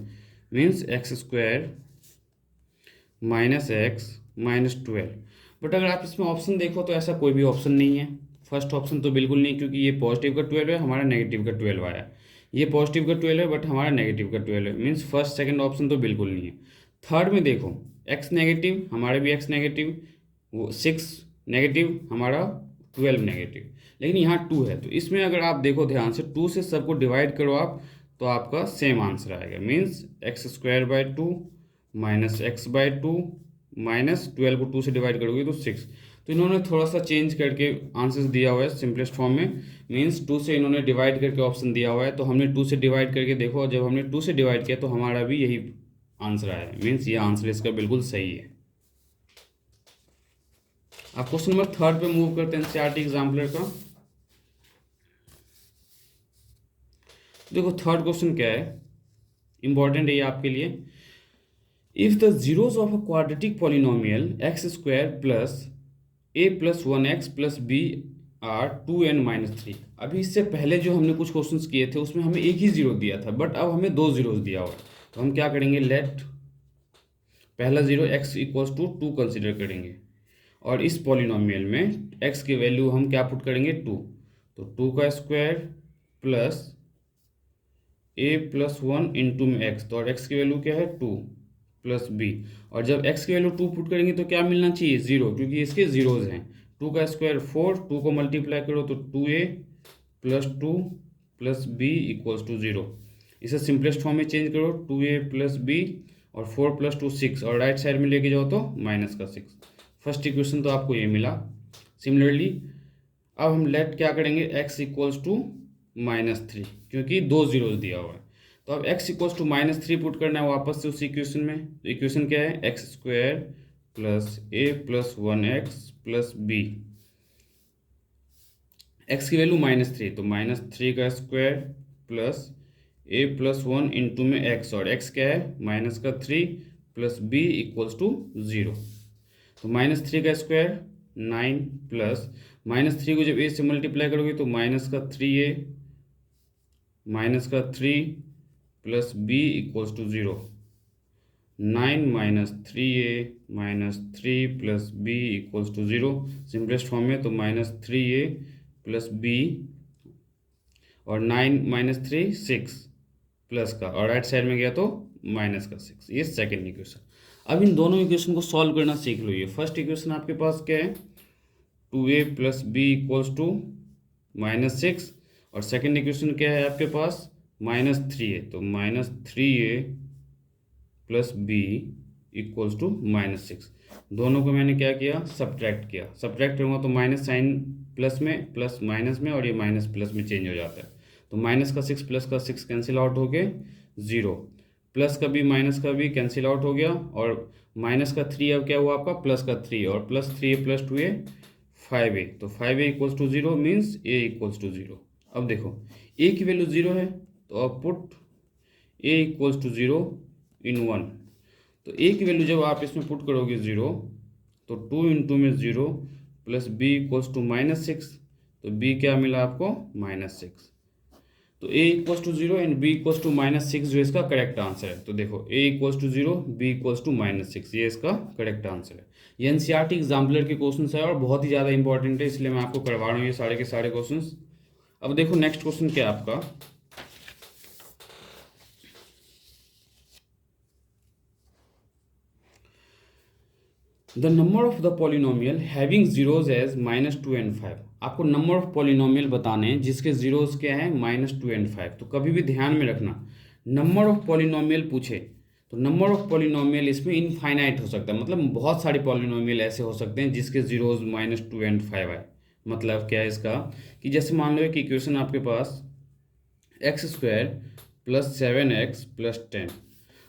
means x square minus x -12। But अगर आप इसमें ऑप्शन देखो तो ऐसा कोई भी ऑप्शन नहीं है। फर्स्ट ऑप्शन तो बिल्कुल नहीं, क्योंकि ये पॉजिटिव का 12 है, हमारा नेगेटिव का 12 आया। ये पॉजिटिव का 12 है बट हमारा नेगेटिव का 12 है, मीन्स फर्स्ट सेकंड ऑप्शन तो बिल्कुल नहीं है। थर्ड में देखो एक्स नेगेटिव, हमारे भी एक्स नेगेटिव, वो 6 नेगेटिव, हमारा 12 नेगेटिव, लेकिन यहाँ 2 है। तो इसमें अगर आप देखो ध्यान से 2 से सबको डिवाइड करो आप तो आपका सेम आंसर आएगा, means x square by 2 minus x by 2 minus 12 को 2 से डिवाइड करोगे तो 6। तो इन्होंने थोड़ा सा चेंज करके आंसर्स दिया हुआ है सिंपलेस्ट फॉर्म में, मीन्स 2 से इन्होंने डिवाइड करके ऑप्शन दिया हुआ है। तो हमने 2 से डिवाइड करके देखो, जब हमने 2 से डिवाइड किया तो हमारा भी यही आंसर आया, मीन्स ये आंसर इसका बिल्कुल सही है। अब क्वेश्चन नंबर 3 पे मूव करते हैं एनसीईआरटी एग्जाम्पलर का। देखो थर्ड क्वेश्चन क्या है, इंपॉर्टेंट है ये आपके लिए। If the zeros of a quadratic polynomial x square plus a + 1x + b are 2n-3। अभी इससे पहले जो हमने कुछ क्वेश्चंस किए थे उसमें हमें एक ही जीरो दिया था, बट अब हमें 2 जीरोज दिया हुआ है। तो हम क्या करेंगे, लेट पहला जीरो x = 2 कंसिडर करेंगे और इस पॉलिनोमियल में x की वैल्यू हम क्या पुट करेंगे 2। तो 2 का स्क्वायर प्लस a + 1 इंटू में x, तो और x की वैल्यू क्या है 2 प्लस b, और जब x की वैल्यू 2 पुट करेंगे तो क्या मिलना चाहिए 0, क्योंकि इसके जीरोज हैं। 2 का स्क्वायर 4, 2 को मल्टीप्लाई करो तो 2a + 2 प्लस b = 0। इसे सिंपलेस्ट फॉर्म में चेंज करो, 2a + b और 4 + 2 6, और राइट साइड में लेके जाओ तो -6। फर्स्ट इक्वेशन तो आपको ये मिला। सिमिलरली अब हम लेट क्या करेंगे, x = -3, क्योंकि 2 जीरोज दिया हुआ है। तो अब x = -3 पुट करना है वापस से उसी इक्वेशन में। तो इक्वेशन क्या है, x² + a + 1x + b। x की वैल्यू -3, तो -3 का स्क्वायर प्लस a + 1 इंटू में x, और x क्या है -3 प्लस b = 0। तो -3 का स्क्वायर 9 प्लस -3 को जब a से मल्टीप्लाई करोगे तो -3a -3 plus b = 0। 9 -3a -3 plus b = 0 simplest form में। तो -3a प्लस b और 9 - 3 6 प्लस का, और राइट साइड में गया तो -6। ये सेकेंड इक्वेशन। अब इन दोनों इक्वेशन को सॉल्व करना सीख लो। ये फर्स्ट इक्वेशन आपके पास क्या है, 2a + b = -6, और सेकेंड इक्वेशन क्या है आपके पास -3a, तो -3a प्लस b = -6। दोनों को मैंने क्या किया, सब्ट्रैक्ट किया। सब्ट्रैक्ट करूँगा तो माइनस साइन प्लस में, प्लस माइनस में, और ये माइनस प्लस में चेंज हो जाता है। तो -6 प्लस का 6 कैंसिल आउट हो गए 0, प्लस का भी माइनस का भी कैंसिल आउट हो गया, और -3 अब क्या हुआ आपका प्लस का 3, और +3a + 2a 5a, तो 5a equals to 0 means a equals to 0। अब देखो a की वैल्यू 0 है, तो अब पुट a इक्वल्स टू 0 इन 1। तो a की वैल्यू जब आप इसमें पुट करोगे 0, तो 2 इंटू में 0 प्लस b इक्वल्स टू -6, तो b क्या मिला आपको -6। तो a equals to 0 and b equals to -6 जो इसका करेक्ट आंसर है। तो देखो a equals to 0, b equals to -6, ये इसका करेक्ट आंसर है। ये एनसीईआरटी एग्जाम्पलर के क्वेश्चन है और बहुत ही ज़्यादा इंपॉर्टेंट है, इसलिए मैं आपको करवा रहा हूँ ये सारे के सारे क्वेश्चन। अब देखो नेक्स्ट क्वेश्चन क्या है आपका, the number of the polynomial having zeros as -2 and 5। आपको नंबर ऑफ पॉलिनोमियल बताने हैं जिसके जीरोज क्या है -2 एंड 5। तो कभी भी ध्यान में रखना, नंबर ऑफ पॉलिनोमियल पूछे तो नंबर ऑफ पॉलिनोमियल इसमें इनफाइनाइट हो सकता है, मतलब बहुत सारे पॉलिनोमियल ऐसे हो सकते हैं जिसके जीरोज -2 एंड 5 आए। मतलब क्या है इसका, कि जैसे मान लो कि इक्वेशन आपके पास x² + 7x + 10,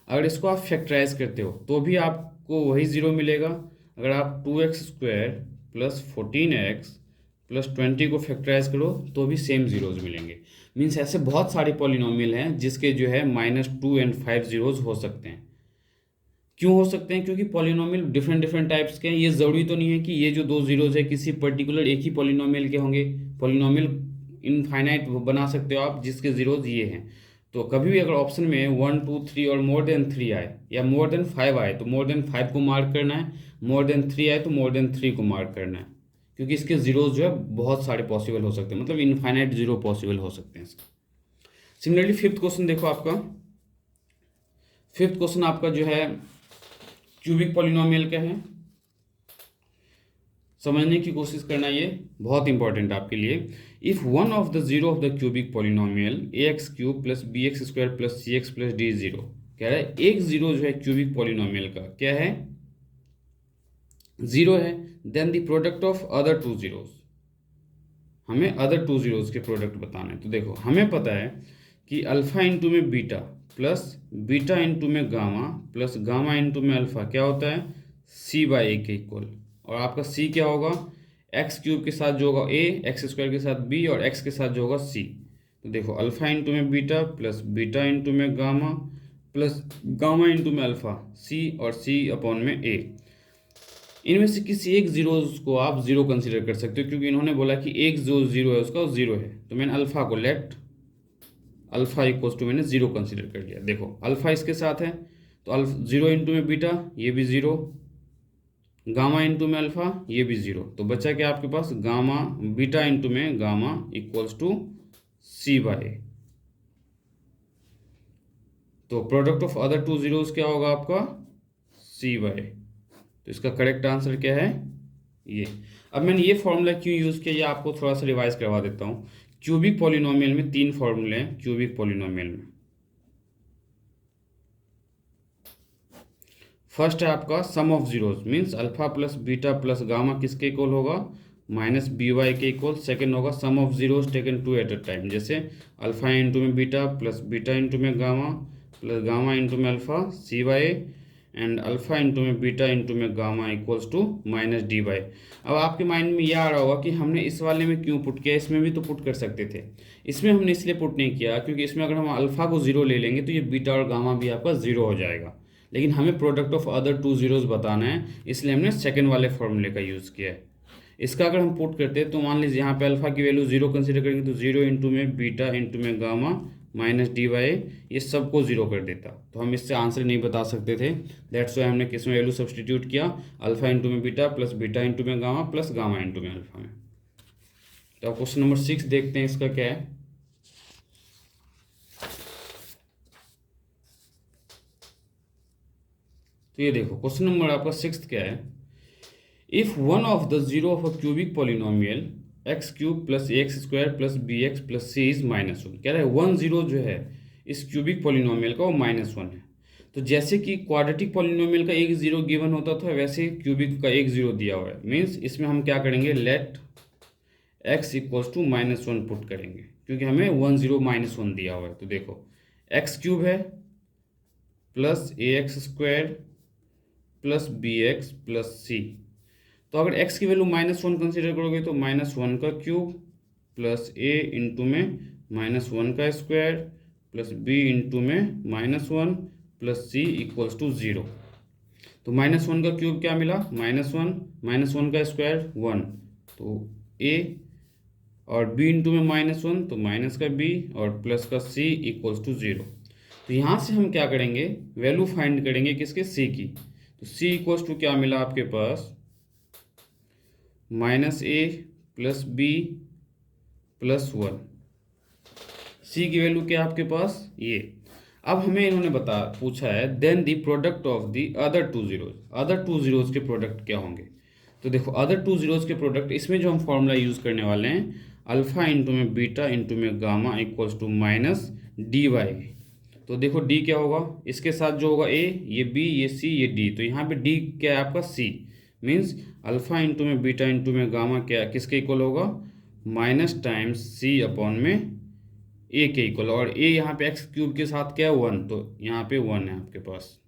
अगर इसको आप फैक्टराइज करते हो तो भी आपको वही ज़ीरो मिलेगा। अगर आप 2x² + 14x + 20 को फैक्टराइज करो तो भी सेम ज़ीरोज़ मिलेंगे। मीन्स ऐसे बहुत सारे पॉलिनोमियल हैं जिसके जो है -2 एंड 5 ज़ीरोज़ हो सकते हैं। क्यों हो सकते हैं, क्योंकि पॉलिनोमियल डिफरेंट डिफरेंट टाइप्स के हैं। ये ज़रूरी तो नहीं है कि ये जो दो ज़ीरोज़ है किसी पर्टिकुलर एक ही पॉलिनोमियल के होंगे। पॉलिनोमियल इनफाइनाइट बना सकते हो आप जिसके ज़ीरोज़ ये हैं। तो कभी भी अगर ऑप्शन में 1 2 3 और मोर देन 3 आए या मोर देन 5 आए तो मोर देन 5 को मार्क करना है, मोर देन 3 आए तो मोर देन 3 को मार्क करना है, क्योंकि इसके ज़ीरोज़ जो है बहुत सारे पॉसिबल हो सकते हैं, मतलब इनफाइनाइट ज़ीरो पॉसिबल हो सकते हैं इसके। सिमिलरली फिफ्थ क्वेश्चन देखो आपका, फिफ्थ क्वेश्चन आपका जो है क्यूबिक पॉलिनोमियल का है। समझने की कोशिश करना, ये बहुत इंपॉर्टेंट आपके लिए। If one of the zero of the cubic polynomial ax³ + bx² + cx + d 0, कह रहा है एक जीरो जो है क्यूबिक पॉलिनोमियल का क्या है, जीरो है, then the product of other two zeros, हमें अदर टू जीरोज के प्रोडक्ट बताना है। तो देखो हमें पता है कि अल्फा इंटू में बीटा प्लस बीटा इंटू में गामा प्लस गामा इंटू में अल्फा क्या होता है, c/a के इक्वल। और आपका c क्या होगा, x³ के साथ जो होगा a, x² के साथ b और x के साथ जो होगा c। तो देखो अल्फा इंटू में बीटा प्लस बीटा इंटू में गामा प्लस गामा इंटू में अल्फा, c और c/में a। इनमें से किसी एक जीरोज को आप जीरो कंसीडर कर सकते हो, क्योंकि इन्होंने बोला कि एक जो जीरो है उसका जीरो है। तो मैंने अल्फा को लेट अल्फा इक्वल्स टू मैंने जीरो कंसीडर कर लिया। देखो अल्फा इसके साथ है तो अल्फा जीरो इंटू में बीटा ये भी जीरो, गामा इंटू में अल्फा ये भी जीरो, तो बचा क्या आपके पास गामा बीटा इंटू में गामा इक्वल्स टू c/a। तो product of other two zeros क्या होगा आपका c/a। तो इसका करेक्ट आंसर क्या है ये। अब मैंने ये फॉर्मूला क्यों यूज़ किया ये आपको थोड़ा सा रिवाइज करवा देता हूँ। क्यूबिक पॉलिनोमियल में 3 फॉर्मूले हैं। क्यूबिक पॉलिनोमियल में फर्स्ट है आपका sum of zeros, means alpha plus beta plus gamma किसके इक्वल होगा, -by के इक्वल। सेकेंड होगा sum of zeros taken two at a time, जैसे अल्फा इंटू में बीटा प्लस बीटा इंटू में गामा प्लस गामा इंटू में alpha c/a and alpha into में beta into में गामा इक्वल्स टू -dy। अब आपके mind में यह आ रहा होगा कि हमने इस वाले में क्यों पुट किया, इसमें भी तो पुट कर सकते थे। इसमें हमने इसलिए पुट नहीं किया क्योंकि इसमें अगर हम अल्फा को जीरो ले लेंगे तो ये बीटा और गामा भी आपका जीरो हो जाएगा, लेकिन हमें product of other two zeros बताना है, इसलिए हमने सेकेंड वाले फॉर्मूले का यूज़ किया है। इसका अगर हम पुट करते हैं तो मान लीजिए यहाँ पे अल्फा की वैल्यू जीरो कंसीडर करेंगे तो जीरो इंटू में बीटा इंटू में गामा -dy ये सबको जीरो कर देता, तो हम इससे आंसर नहीं बता सकते थे। दैट्स वाई हमने किस में वैल्यू सब्सटीट्यूट किया, अल्फा इंटू में बीटा प्लस बीटा इंटू में गामा प्लस गामा इंटू में अल्फा में। तो क्वेश्चन नंबर 6 देखते हैं इसका क्या है। तो ये देखो क्वेश्चन नंबर आपका 6 क्या है, if one of the zero of a cubic polynomial x³ + ax² + bx + c is -1। कह रहा है 1 0 जो है इस क्यूबिक पॉलिनोमियल का वो -1 है। तो जैसे कि क्वाड्रेटिक पॉलिनोमियल का एक जीरो गिवन होता था वैसे क्यूबिक का एक जीरो दिया हुआ है। मीन्स इसमें हम क्या करेंगे, let x equals to -1 put करेंगे, क्योंकि हमें 1 0 -1 दिया हुआ है। तो देखो x³ है plus ax² plus bx plus c, तो अगर x की वैल्यू -1 कंसिडर करोगे तो -1 का क्यूब प्लस a इंटू में -1 का स्क्वायर प्लस b इंटू में -1 प्लस c इक्वल्स टू 0। तो -1 का क्यूब क्या मिला, -1 का स्क्वायर 1, तो a और b इंटू में -1 तो माइनस का b और प्लस का c इक्वल्स टू 0। तो यहाँ से हम क्या करेंगे, वैल्यू फाइंड करेंगे किसके, c की। तो c इक्वल्स टू क्या मिला आपके पास, -a plus b plus 1। c की वैल्यू क्या है आपके पास ये। अब हमें इन्होंने पूछा है then the product of the other two zeros के प्रोडक्ट क्या होंगे। तो देखो अदर टू जीरोज के प्रोडक्ट, इसमें जो हम फॉर्मूला यूज़ करने वाले हैं, अल्फा इंटू में बीटा इंटू में gamma equals to minus d y. तो देखो डी क्या होगा, इसके साथ जो होगा ए, ये बी, ये सी, ये डी, तो यहाँ पे डी क्या है आपका सी, मीन्स अल्फा इंटू में बीटा इंटू में गामा क्या किसके इक्वल होगा, माइनस टाइम्स सी अपॉन में ए के इक्वल। और ए यहाँ पे एक्स क्यूब के साथ क्या है 1, तो यहाँ पे 1 है आपके पास।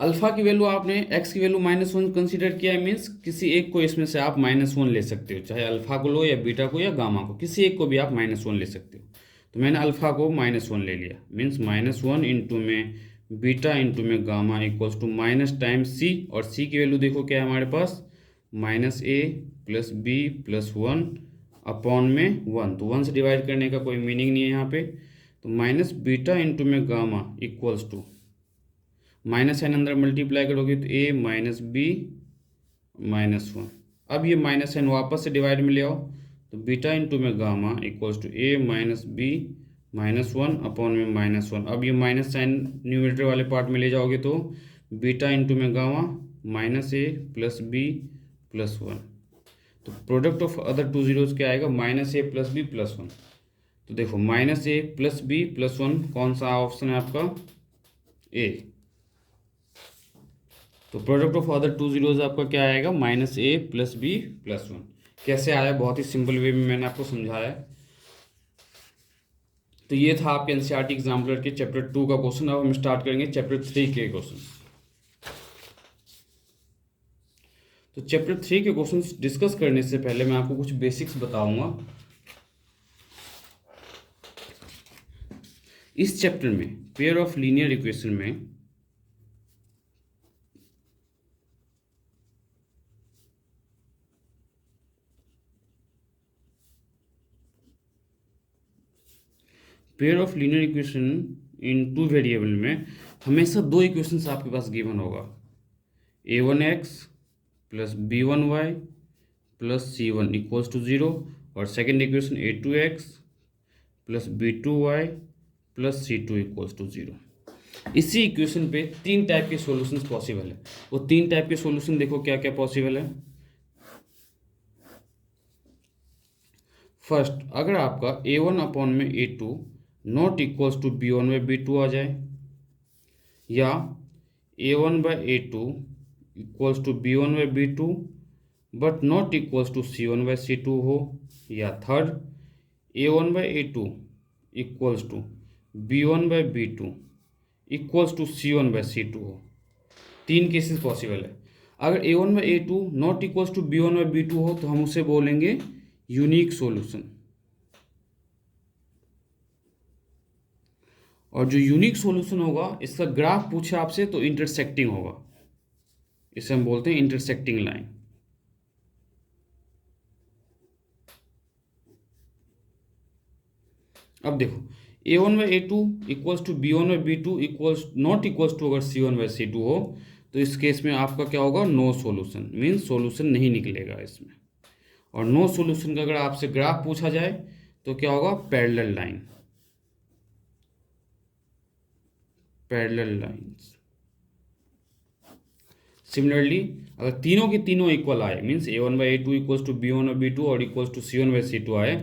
अल्फा की वैल्यू आपने एक्स की वैल्यू -1 कंसीडर किया है, मीन्स किसी एक को इसमें से आप -1 ले सकते हो, चाहे अल्फा को लो या बीटा को या गामा को, किसी एक को भी आप -1 ले सकते हो। तो मैंने अल्फा को -1 ले लिया, मीन्स -1 इंटू में बीटा इंटू में gamma equals to minus times C, और सी की वैल्यू देखो क्या है हमारे पास, -a plus b plus 1 upon में 1। तो 1 से डिवाइड करने का कोई मीनिंग नहीं है यहाँ पे। तो माइनस बीटा इंटू में gamma equals to, minus sign अंदर मल्टीप्लाई करोगे तो a माइनस बी माइनस 1। अब ये माइनस साइन वापस से डिवाइड में ले आओ, तो बीटा इंटू में gamma equals to a minus b minus 1 upon में -1। अब ये माइनस साइन न्यूमरेटर वाले पार्ट में ले जाओगे तो बीटा इंटू में gamma -a plus b plus 1। तो product of other two zeros क्या आएगा, -a प्लस बी प्लस 1। तो देखो -a प्लस बी प्लस 1 कौन सा ऑप्शन है आपका, ए। तो product of other two zeros आपका क्या आएगा, -a प्लस बी प्लस 1। कैसे आया, बहुत ही सिंपल वे में मैंने आपको समझाया। तो ये था आपके एनसीईआरटी एग्जाम्पलर के चैप्टर 2 का क्वेश्चन। अब हम स्टार्ट करेंगे चैप्टर 3 के क्वेश्चन। तो चैप्टर 3 के क्वेश्चन डिस्कस करने से पहले मैं आपको कुछ बेसिक्स बताऊंगा। इस चैप्टर में पेयर ऑफ लीनियर इक्वेशन में pair of linear equation in two variable में हमेशा दो इक्वेशंस आपके पास गिवन होगा, a1x plus b1y plus c1 equals to 0, और second equation a2x plus b2y plus c2 equals to 0। इसी इक्वेशन पे तीन टाइप के सॉल्यूशंस पॉसिबल है। वो तीन टाइप के सॉल्यूशन देखो क्या क्या पॉसिबल है। फर्स्ट, अगर आपका a1 अपॉन में a2 not equals to b1 by b2 आ जाए, या a1 by a2 equals to b1 by b2 but not equals to c1 by c2 हो, या third a1 by a2 equals to b1 by b2 equals to c1 by c2 हो। तीन cases possible है। अगर a1 by a2 not equals to b1 by b2 हो तो हम उसे बोलेंगे यूनिक सॉल्यूशन, और जो यूनिक सॉल्यूशन होगा इसका ग्राफ पूछे आपसे तो इंटरसेक्टिंग होगा, इसे हम बोलते हैं इंटरसेक्टिंग लाइन। अब देखो a1 by a2 equals to b1 by b2 equals not equals to अगर c1 बाई c2 हो तो इस केस में आपका क्या होगा, नो सॉल्यूशन, मीन्स सॉल्यूशन नहीं निकलेगा इसमें। और नो सॉल्यूशन का अगर आपसे ग्राफ पूछा जाए तो क्या होगा, parallel line, parallel lines. Similarly अगर तीनों के तीनों इक्वल आए, means a1 by a2 equals to b1 by b2 और equals to c1 by c2 आए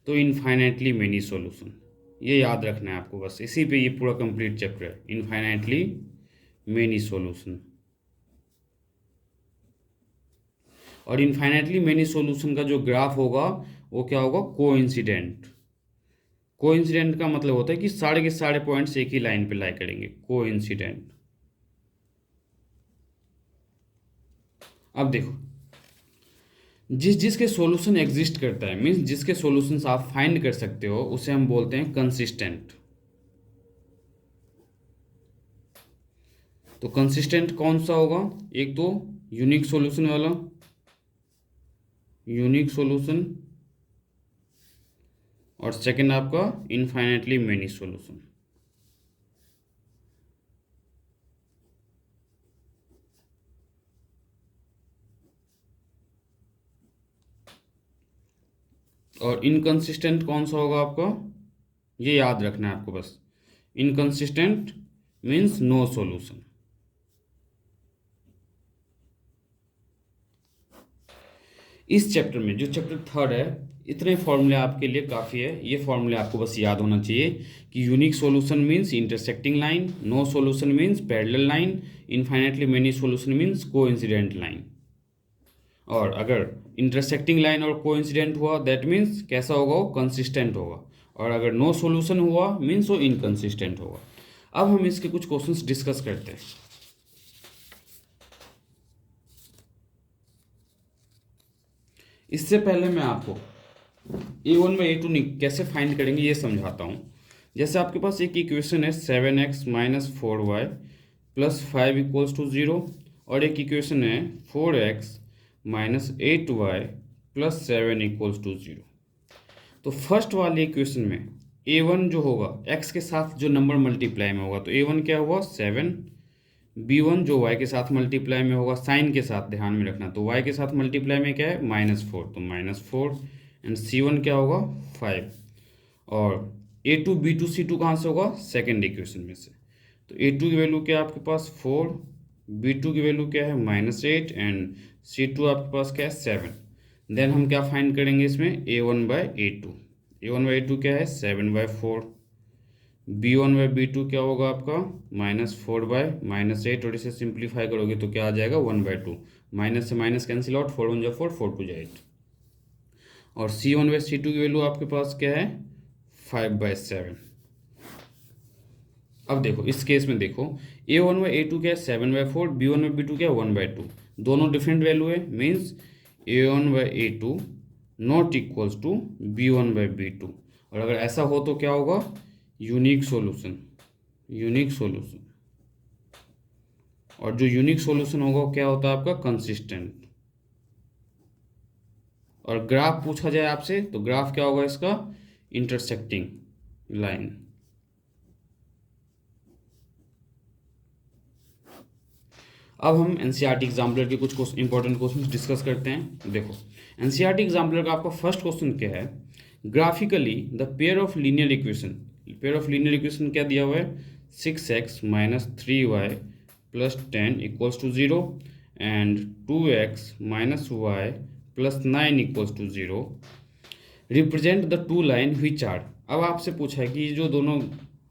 तो इनफाइनाइटली मेनी सॉल्यूशन। ये याद रखना है आपको, बस इसी पे ये पूरा कंप्लीट चैप्टर है, इनफाइनाइटली मेनी सॉल्यूशन। और इनफाइनाइटली मेनी सॉल्यूशन का जो ग्राफ होगा वो क्या होगा, कोइंसिडेंट। कोइंसिडेंट का मतलब होता है कि सारे के सारे पॉइंट्स एक ही लाइन पे लाई करेंगे, कोइंसिडेंट। अब देखो, जिसके सॉल्यूशन एग्जिस्ट करता है, मीन्स जिसके सॉल्यूशंस आप फाइंड कर सकते हो, उसे हम बोलते हैं कंसिस्टेंट। तो कंसिस्टेंट कौन सा होगा? एक तो यूनिक सॉल्यूशन वाला, यूनिक सॉल्यूशन, और सेकंड आपका इनफाइनाइटली मेनी सॉल्यूशन। और इनकंसिस्टेंट कौन सा होगा आपका? ये याद रखना है आपको बस, इनकंसिस्टेंट मीन्स नो सॉल्यूशन। इस चैप्टर में, जो चैप्टर थर्ड है, इतने फॉर्मूले आपके लिए काफ़ी है। ये फॉर्मूले आपको बस याद होना चाहिए कि unique solution means intersecting line, no solution means parallel line, infinitely many solution means coincident line. और अगर इंटरसेक्टिंग लाइन और कोइंसिडेंट हुआ, दैट मीन्स कैसा होगा? वो कंसिस्टेंट होगा। और अगर नो सॉल्यूशन हुआ मीन्स वो इनकंसिस्टेंट होगा। अब हम इसके कुछ क्वेश्चंस डिस्कस करते हैं। इससे पहले मैं आपको a1 व a2 कैसे फाइंड करेंगे ये समझाता हूँ। जैसे आपके पास एक इक्वेशन है 7x minus 4y plus 5 equals to 0, और एक इक्वेशन है 4x minus 8y plus 7 equals to 0। तो फर्स्ट वाले इक्वेशन में a1 जो होगा x के साथ जो नंबर मल्टीप्लाई में होगा, तो a1 क्या हुआ? 7। b1 जो y के साथ मल्टीप्लाई में होगा, साइन के साथ ध्यान में रखना, तो y के साथ मल्टीप्लाई में क्या है? -4, तो -4। एंड c1 क्या होगा? 5। और a2 b2 c2 कहाँ से होगा? सेकेंड इक्वेशन में से। तो a2 की वैल्यू क्या है आपके पास? 4। b2 की वैल्यू क्या है? -8। एंड c2 आपके पास क्या है? 7। देन हम क्या फाइंड करेंगे इसमें? a1 by a2। a1 by a2 क्या है? 7/4। b1 बाई b2 क्या होगा आपका? -4/-8, और इसे सिंप्लीफाई करोगे तो क्या आ जाएगा? 1/2। माइनस से माइनस कैंसिल आउट, 4 1 जा 4, 4 2 जा 8। और c1 बाई c2 की वैल्यू आपके पास क्या है? 5/7। अब देखो इस केस में देखो, a1 बाई a2 क्या है? 7/4, b1 बाई b2 क्या है? 1/2। दोनों डिफरेंट वैल्यू है, means a1 by a2 not equals to b1 by b2। और अगर ऐसा हो तो क्या होगा? Unique solution, unique solution. और जो यूनिक सॉल्यूशन होगा वो क्या होता है आपका? कंसिस्टेंट। और ग्राफ पूछा जाए आपसे तो ग्राफ क्या होगा इसका? Intersecting line. अब हम एनसीईआरटी एग्जाम्पलर के कुछ इंपॉर्टेंट क्वेश्चंस डिस्कस करते हैं। देखो एनसीईआरटी एग्जाम्पलर का आपका फर्स्ट क्वेश्चन क्या है? Graphically the pair of linear equation, pair of linear equation क्या दिया हुआ है? 6x minus 3y plus 10 equals to 0 and 2x minus y plus 9 equals to 0। Represent the two line which are. अब आपसे पूछा है कि ये जो दोनों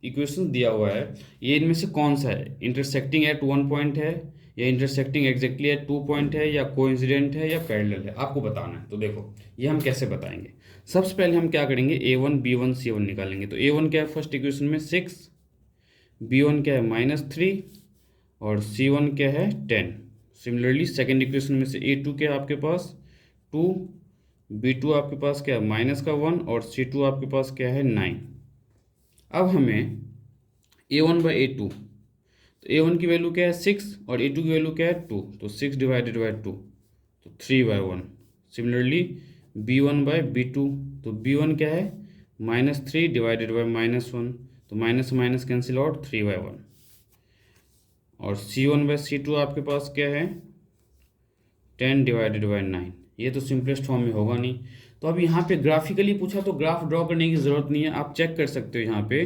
इक्वेशन दिया हुआ है, ये इनमें से कौन सा है? इंटरसेक्टिंग एट वन पॉइंट है, या इंटरसेक्टिंग एग्जैक्टली एट 2 पॉइंट है, या कोइंसिडेंट है, या पैरेलल है? आपको बताना है। तो देखो ये हम कैसे बताएंगे। सबसे पहले हम क्या करेंगे? a1 b1 c1 निकालेंगे। तो a1 क्या है फर्स्ट इक्वेशन में? 6, b1 क्या है? -3, और c1 क्या है? 10। सिमिलरली सेकेंड इक्वेशन में से a2 क्या है आपके पास? 2, b2 आपके पास क्या है? -1, और c2 आपके पास क्या है? 9। अब हमें a1 बाई a2, तो a1 की वैल्यू क्या है? 6, और a2 की वैल्यू क्या है? 2, तो 6 डिवाइडेड बाई 2, तो 3/1। सिमिलरली b1 बाई b2, तो b1 क्या है? -3 डिवाइडेड बाई -1, तो माइनस से माइनस कैंसिल आउट, 3/1। और c1 बाई c2 आपके पास क्या है? 10 डिवाइडेड बाई 9। ये तो सिंपलेस्ट फॉर्म में होगा नहीं। तो अब यहाँ पे ग्राफिकली पूछा तो ग्राफ ड्रॉ करने की ज़रूरत नहीं है। आप चेक कर सकते हो यहाँ पे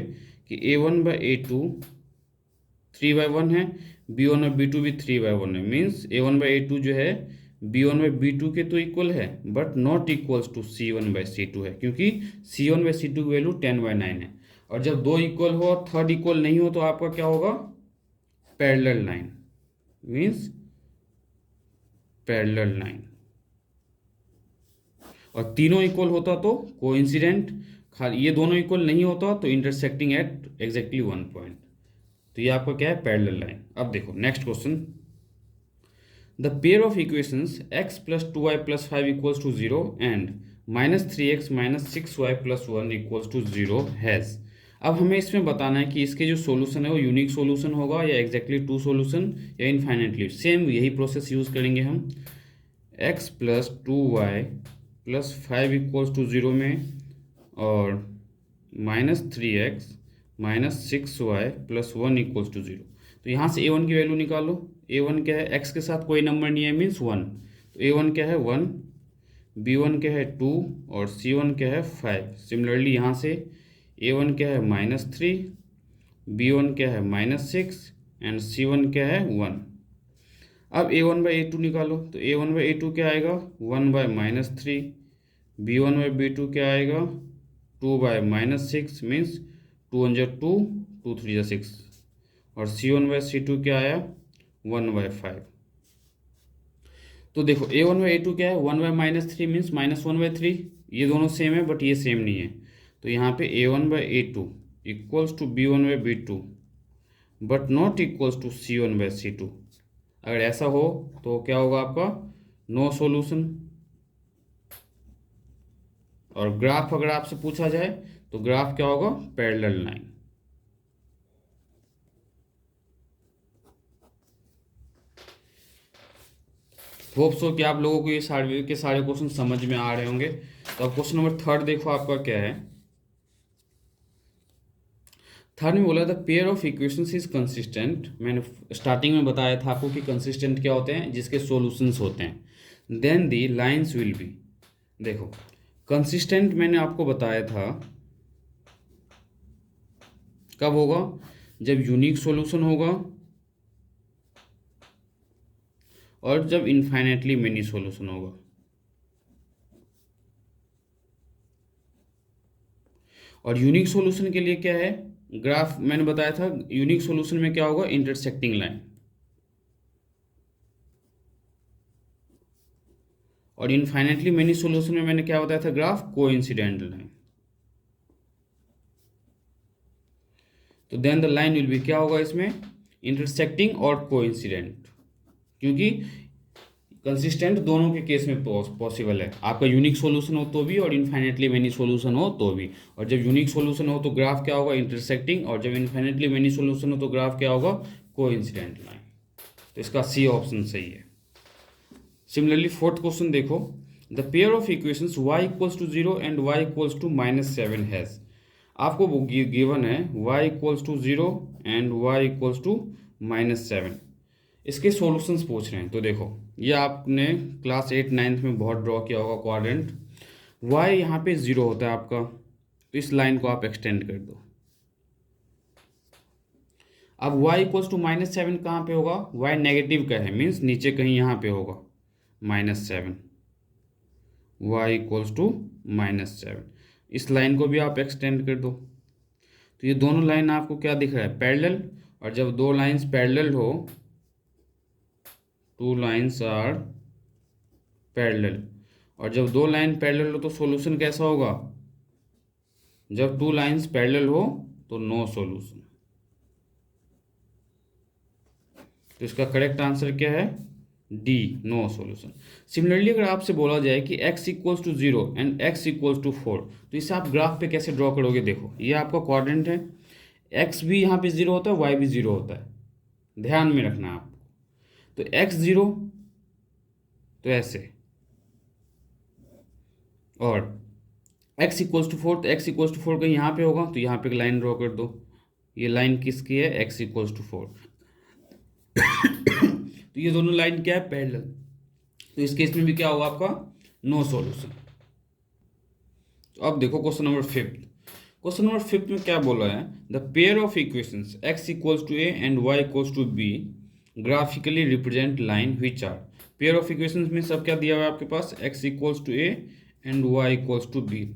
कि a1 बाई a2 3/1 है, b1 और b2 भी 3/1 है। मीन्स a1 बाई a2 जो है b1 बाई b2 के तो इक्वल है, but not equals to c1 by c2 है, क्योंकि c1 बाई c2 की वैल्यू 10/9 है। और जब दो इक्वल हो और थर्ड इक्वल नहीं हो तो आपका क्या होगा? Parallel line, means parallel line. और तीनों इक्वल होता तो कोइंसिडेंट, खाली ये दोनों इक्वल नहीं होता तो इंटरसेक्टिंग एट एग्जैक्टली 1 पॉइंट। तो ये आपका क्या है? Parallel line. अब देखो next question, the pair of equations x plus 2y plus 5 equals to 0 and -3x minus 6y plus 1 equals to 0 has. अब हमें इसमें बताना है कि इसके जो सोल्यूशन है वो यूनिक सोल्यूशन होगा या एग्जैक्टली टू सोल्यूशन या इनफाइनाइटली। सेम यही प्रोसेस यूज़ करेंगे हम। x plus 2y plus 5 equals to 0 में और -3x minus 6y plus 1 equals to 0। तो यहाँ से a1 की वैल्यू निकालो। a1 क्या है, x के साथ कोई नंबर नहीं है मीन्स 1, तो a1 क्या है 1, b1 क्या है 2 और c1 क्या है 5। सिमिलरली यहाँ से a1 क्या है -3, b1 क्या है -6 एंड c1 क्या है 1। अब a1/a2 निकालो, तो a1/a2 क्या आएगा 1/-3, b1/b2 क्या आएगा 2/-6 मीन्स 2 1 2, 2 3 6 और c1/c2 क्या आया 1/5। तो देखो a1/a2 क्या है 1/-3 मीन्स -1/3, ये दोनों सेम है बट ये सेम नहीं है। तो यहाँ पे a1/a2 equals to b1/b2 but not equals to c1/c2। अगर ऐसा हो तो क्या होगा आपका नो सॉल्यूशन। और ग्राफ अगर आपसे पूछा जाए तो ग्राफ क्या होगा पैरेलल लाइन। होप सो कि आप लोगों को ये सारे क्वेश्चन समझ में आ रहे होंगे। तो अब क्वेश्चन नंबर 3 देखो आपका क्या है। थर्ड में बोला था pair of equations is consistent. मैंने स्टार्टिंग में बताया था आपको कि कंसिस्टेंट क्या होते हैं, जिसके सॉल्यूशंस होते हैं। Then the lines will be, देखो कंसिस्टेंट मैंने आपको बताया था कब होगा, जब यूनिक सॉल्यूशन होगा और जब इनफाइनाइटली मेनी सॉल्यूशन होगा। और यूनिक सॉल्यूशन के लिए क्या है, ग्राफ मैंने बताया था यूनिक सॉल्यूशन में क्या होगा इंटरसेक्टिंग लाइन, और इनफाइनाइटली मेनी सॉल्यूशन में मैंने क्या बताया था ग्राफ कोइंसिडेंट लाइन। तो then the line will be क्या होगा इसमें इंटरसेक्टिंग और कोइंसिडेंट, क्योंकि कंसिस्टेंट दोनों के केस में पॉसिबल है। आपका यूनिक सॉल्यूशन हो तो भी और इनफाइनाइटली मेनी सॉल्यूशन हो तो भी। और जब यूनिक सॉल्यूशन हो तो ग्राफ क्या होगा इंटरसेक्टिंग, और जब इनफाइनाइटली मेनी सॉल्यूशन हो तो ग्राफ क्या होगा कोइंसिडेंट लाइन। तो इसका सी ऑप्शन सही है। सिमिलरली फोर्थ क्वेश्चन देखो, the pair of equations y equals to 0 and y equals to -7 has. आपको वो गिवन है y equals to 0 and y equals to -7, इसके सॉल्यूशंस पूछ रहे हैं। तो देखो ये आपने क्लास 8 9th में बहुत ड्रॉ किया होगा क्वाड्रेंट। y यहाँ पे 0 होता है आपका, तो इस लाइन को आप एक्सटेंड कर दो। अब y इक्वल्स टू -7 कहाँ पे होगा, y नेगेटिव का है मीन्स नीचे कहीं यहाँ पे होगा -7, y इक्वल्स टू -7। इस लाइन को भी आप एक्सटेंड कर दो। तो ये दोनों लाइन आपको क्या दिख रहा है पैरेलल, और जब दो लाइंस पैरेलल हो, टू लाइंस आर पैरेलल, और जब दो लाइन पैरेलल हो तो सॉल्यूशन कैसा होगा, जब टू लाइंस पैरेलल हो तो नो सॉल्यूशन। तो इसका करेक्ट आंसर क्या है डी, नो सॉल्यूशन। सिमिलरली अगर आपसे बोला जाए कि x equals to 0 and x equals to 4, तो इसे आप ग्राफ पे कैसे ड्रॉ करोगे। देखो ये आपका क्वाड्रेंट है, x भी यहाँ पे 0 होता है, y भी 0 होता है, ध्यान में रखना आपको। तो x 0 तो ऐसे, और x इक्वल्स टू 4 तो x इक्वल्स टू 4 कहीं यहाँ पे होगा, तो यहाँ पे एक लाइन ड्रॉ कर दो। ये लाइन किसकी है x इक्वल्स टू 4। तो ये दोनों लाइन क्या है पैरेलल, तो इस केस में भी क्या होगा आपका नो सॉल्यूशन। तो अब देखो क्वेश्चन नंबर 5। क्वेश्चन नंबर 5 में क्या बोला है, the pair of equations x equals to a and y equals to b graphically represent line which are. Pair of equations में सब क्या दिया हुआ है आपके पास, x equals to a and y equals to b।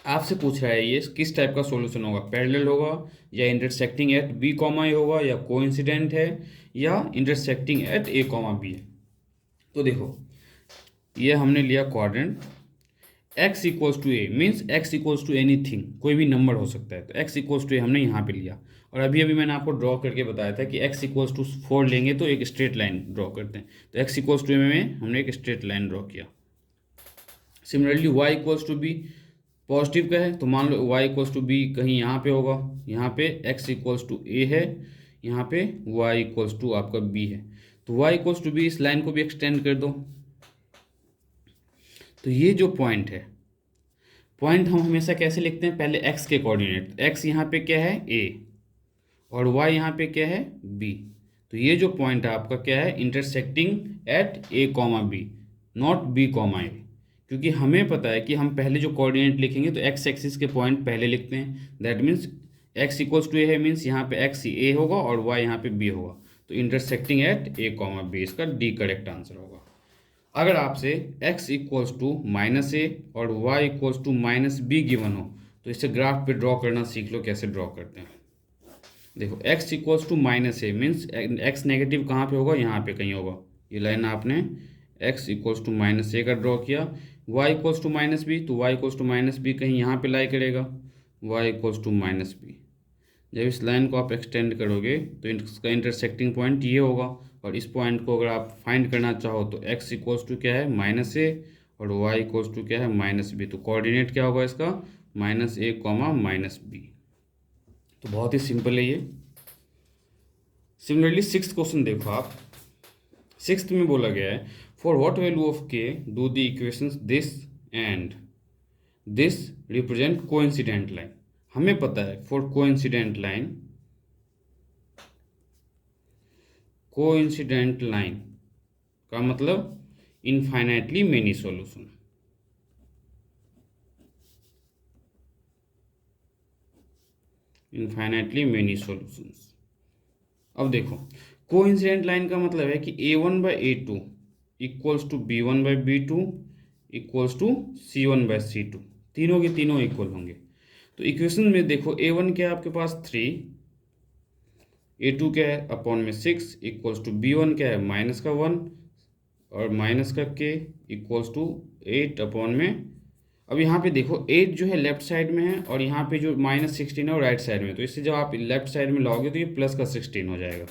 आपसे पूछ रहा है ये किस टाइप का सॉल्यूशन होगा, पैरेलल होगा या इंटरसेक्टिंग एट b, ए होगा, या कोइंसिडेंट है, या इंटरसेक्टिंग एट a, b है। तो देखो ये हमने लिया quadrant, x equals to a means x equals to anything, कोई भी नंबर हो सकता है, तो एक्स इक्वल्स टू ए हमने यहाँ पे लिया। और अभी अभी मैंने आपको ड्रॉ करके बताया था कि एक्स इक्वल्स टू 4 लेंगे तो एक स्ट्रेट लाइन ड्रॉ करते हैं, तो एक्स इक्वल्स टू ए में हमने एक स्ट्रेट लाइन ड्रॉ किया। Similarly y equals to b, positive का है तो मान लो वाई इक्वल्स टू बी कहीं यहाँ पे होगा, यहाँ पे एक्स इक्वल्स टू ए है, यहाँ पे वाई इक्वल्स टू आपका बी है, तो वाई इक्वल्स टू बी, इस लाइन को भी एक्सटेंड कर दो। तो ये जो पॉइंट है, पॉइंट हम हमेशा कैसे लिखते हैं, पहले एक्स के कोऑर्डिनेट, एक्स यहाँ पे क्या है ए और वाई यहाँ पे क्या है बी, तो ये जो पॉइंट है आपका क्या है, intersecting at a comma b, not b comma a, क्योंकि हमें पता है कि हम पहले जो कोऑर्डिनेट लिखेंगे तो एक्स एक्सिस के पॉइंट पहले लिखते हैं, that means x equals to a है मीन्स यहाँ पे एक्स ए होगा और वाई यहाँ पे बी होगा, तो intersecting at a comma b, इसका डी करेक्ट आंसर होगा। अगर आपसे x equals to minus a और y equals to minus b given हो तो इसे ग्राफ पे ड्रॉ करना सीख लो, कैसे ड्रॉ करते हैं। देखो x equals to minus a means x negative कहाँ पे होगा, यहाँ पे कहीं होगा, ये लाइन आपने x equals to minus a का ड्रॉ किया, y equals to minus b तो y equals to minus b कहीं यहाँ पे लाई करेगा, y equals to minus b. जब इस लाइन को आप एक्सटेंड करोगे तो इसका इंटरसेक्टिंग पॉइंट ये होगा, और इस पॉइंट को अगर आप फाइंड करना चाहो तो x इक्वल्स टू क्या है माइनस ए और y इक्वल्स टू क्या है माइनस बी, तो कोऑर्डिनेट क्या होगा इसका माइनस ए कॉमा माइनस बी। तो बहुत ही सिंपल है ये। सिमिलरली सिक्स्थ क्वेश्चन देखो आप, सिक्स्थ में बोला गया है for what value of k do the equations this and this represent coincident line. हमें पता है for coincident line, coincident line का मतलब infinitely many solution, infinitely many solutions. अब देखो कोइंसिडेंट लाइन का मतलब है कि a1/a2 equals to b1/b2 equals to c1/c2, तीनों के तीनों इक्वल होंगे। तो इक्वेशन में देखो a1 क्या है आपके पास 3, a2 क्या है अपॉन में 6 इक्वल्स टू b1 क्या है माइनस का 1 और माइनस का k इक्वल्स टू 8 अपॉन में, अब यहाँ पे देखो 8 जो है लेफ्ट साइड में है और यहाँ पे जो -16 है वो राइट साइड में, तो इससे जब आप लेफ्ट साइड में लाओगे तो ये प्लस का 16 हो जाएगा।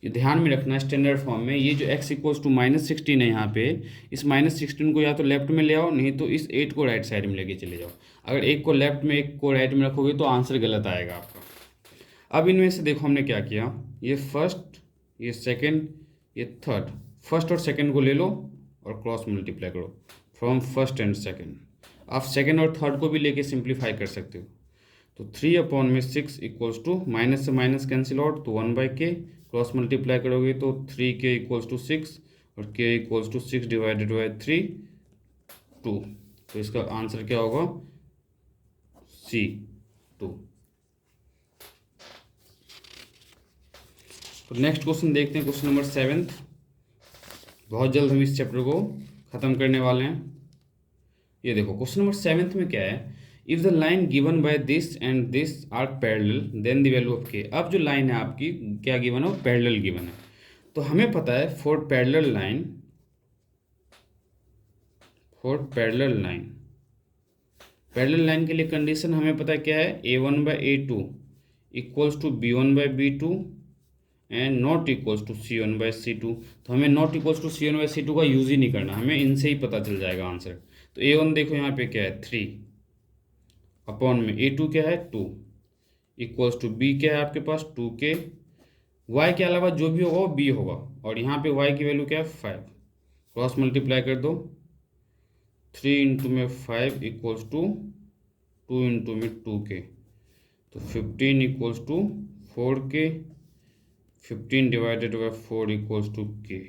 ये ध्यान में रखना स्टैंडर्ड फॉर्म में, ये जो x इक्वल्स टू -16 है यहाँ पे, इस -16 को या तो लेफ्ट में ले आओ, नहीं तो इस 8 को राइट साइड में लेके चले जाओ। अगर एक को लेफ्ट में एक को राइट में रखोगे तो आंसर गलत आएगा आपका। अब इनमें से देखो हमने क्या किया, ये फर्स्ट, ये सेकेंड, ये थर्ड, फर्स्ट और सेकेंड को ले लो और क्रॉस मल्टीप्लाई करो फ्रॉम फर्स्ट एंड सेकेंड। आप सेकेंड और थर्ड को भी लेके सिंप्लीफाई कर सकते हो, तो 3 अपॉन में 6 इक्वल्स टू माइनस से माइनस कैंसिल आउट तो 1/k, क्रॉस मल्टीप्लाई करोगे तो 3k इक्वल्स टू 6 और k equals to 6 divided by 3 2, तो इसका आंसर क्या होगा C2। तो नेक्स्ट क्वेश्चन देखते हैं, क्वेश्चन नंबर 7। बहुत जल्द हम इस चैप्टर को ख़त्म करने वाले हैं। ये देखो क्वेश्चन नंबर 7 में क्या है, if the line given by this and this are parallel then the value of k। अब जो लाइन है आपकी क्या गिवन है, पैरेलल गिवन है, तो हमें पता है for parallel line, for parallel line, parallel line के लिए कंडीशन हमें पता है क्या है, a1/a2 equals to b1/b2 and not equals to c1/c2। तो हमें नॉट इक्वल्स टू c1/c2 का यूज़ ही नहीं करना, हमें इनसे ही पता चल जाएगा आंसर। तो a1 देखो यहाँ पे क्या है 3 अपॉन में a2 क्या है 2 इक्वल्स टू b क्या है आपके पास 2k, y के अलावा जो भी होगा वो b होगा, और यहाँ पे y की वैल्यू क्या है 5, क्रॉस मल्टीप्लाई कर दो 3 इंटू में 5 इक्वल्स टू 2 इंटू में 2k, तो 15 equals to 4k, 15 divided by 4 equals to k,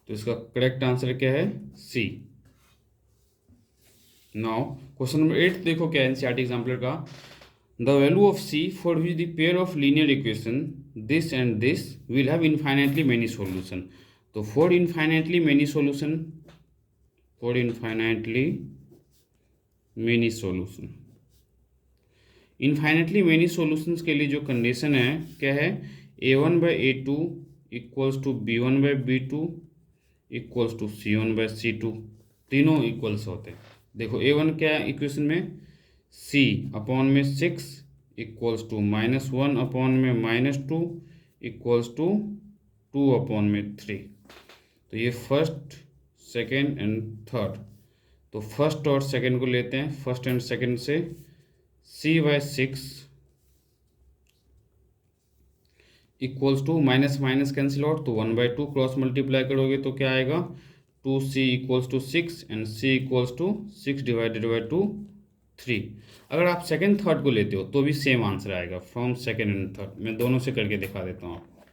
तो इसका करेक्ट आंसर क्या है C। नाउ क्वेश्चन नंबर 8 देखो क्या है एनसीईआरटी एग्जाम्पलर का, the value of C for which the pair of linear equation this and this will have infinitely many solution. तो for infinitely many solution, for infinitely many solution, infinitely many solutions के लिए जो condition है क्या है, a1/a2 equals to b1/b2 equals to c1/c2, तीनों equals होते हैं। देखो A1 क्या है इक्वेशन में, C अपॉन में 6 इक्वल्स टू -1 अपॉन में -2 इक्वल्स टू 2 अपॉन में 3। तो ये फर्स्ट, सेकेंड एंड थर्ड। तो फर्स्ट और सेकेंड को लेते हैं, फर्स्ट एंड सेकेंड से C/6 equals to minus minus cancel out, तो 1/2 क्रॉस मल्टीप्लाई करोगे तो क्या आएगा 2C equals to 6 and C equals to 6 divided by 2 3। अगर आप सेकेंड थर्ड को लेते हो तो भी सेम आंसर आएगा फ्रॉम सेकेंड एंड थर्ड। मैं दोनों से करके दिखा देता हूँ आपको।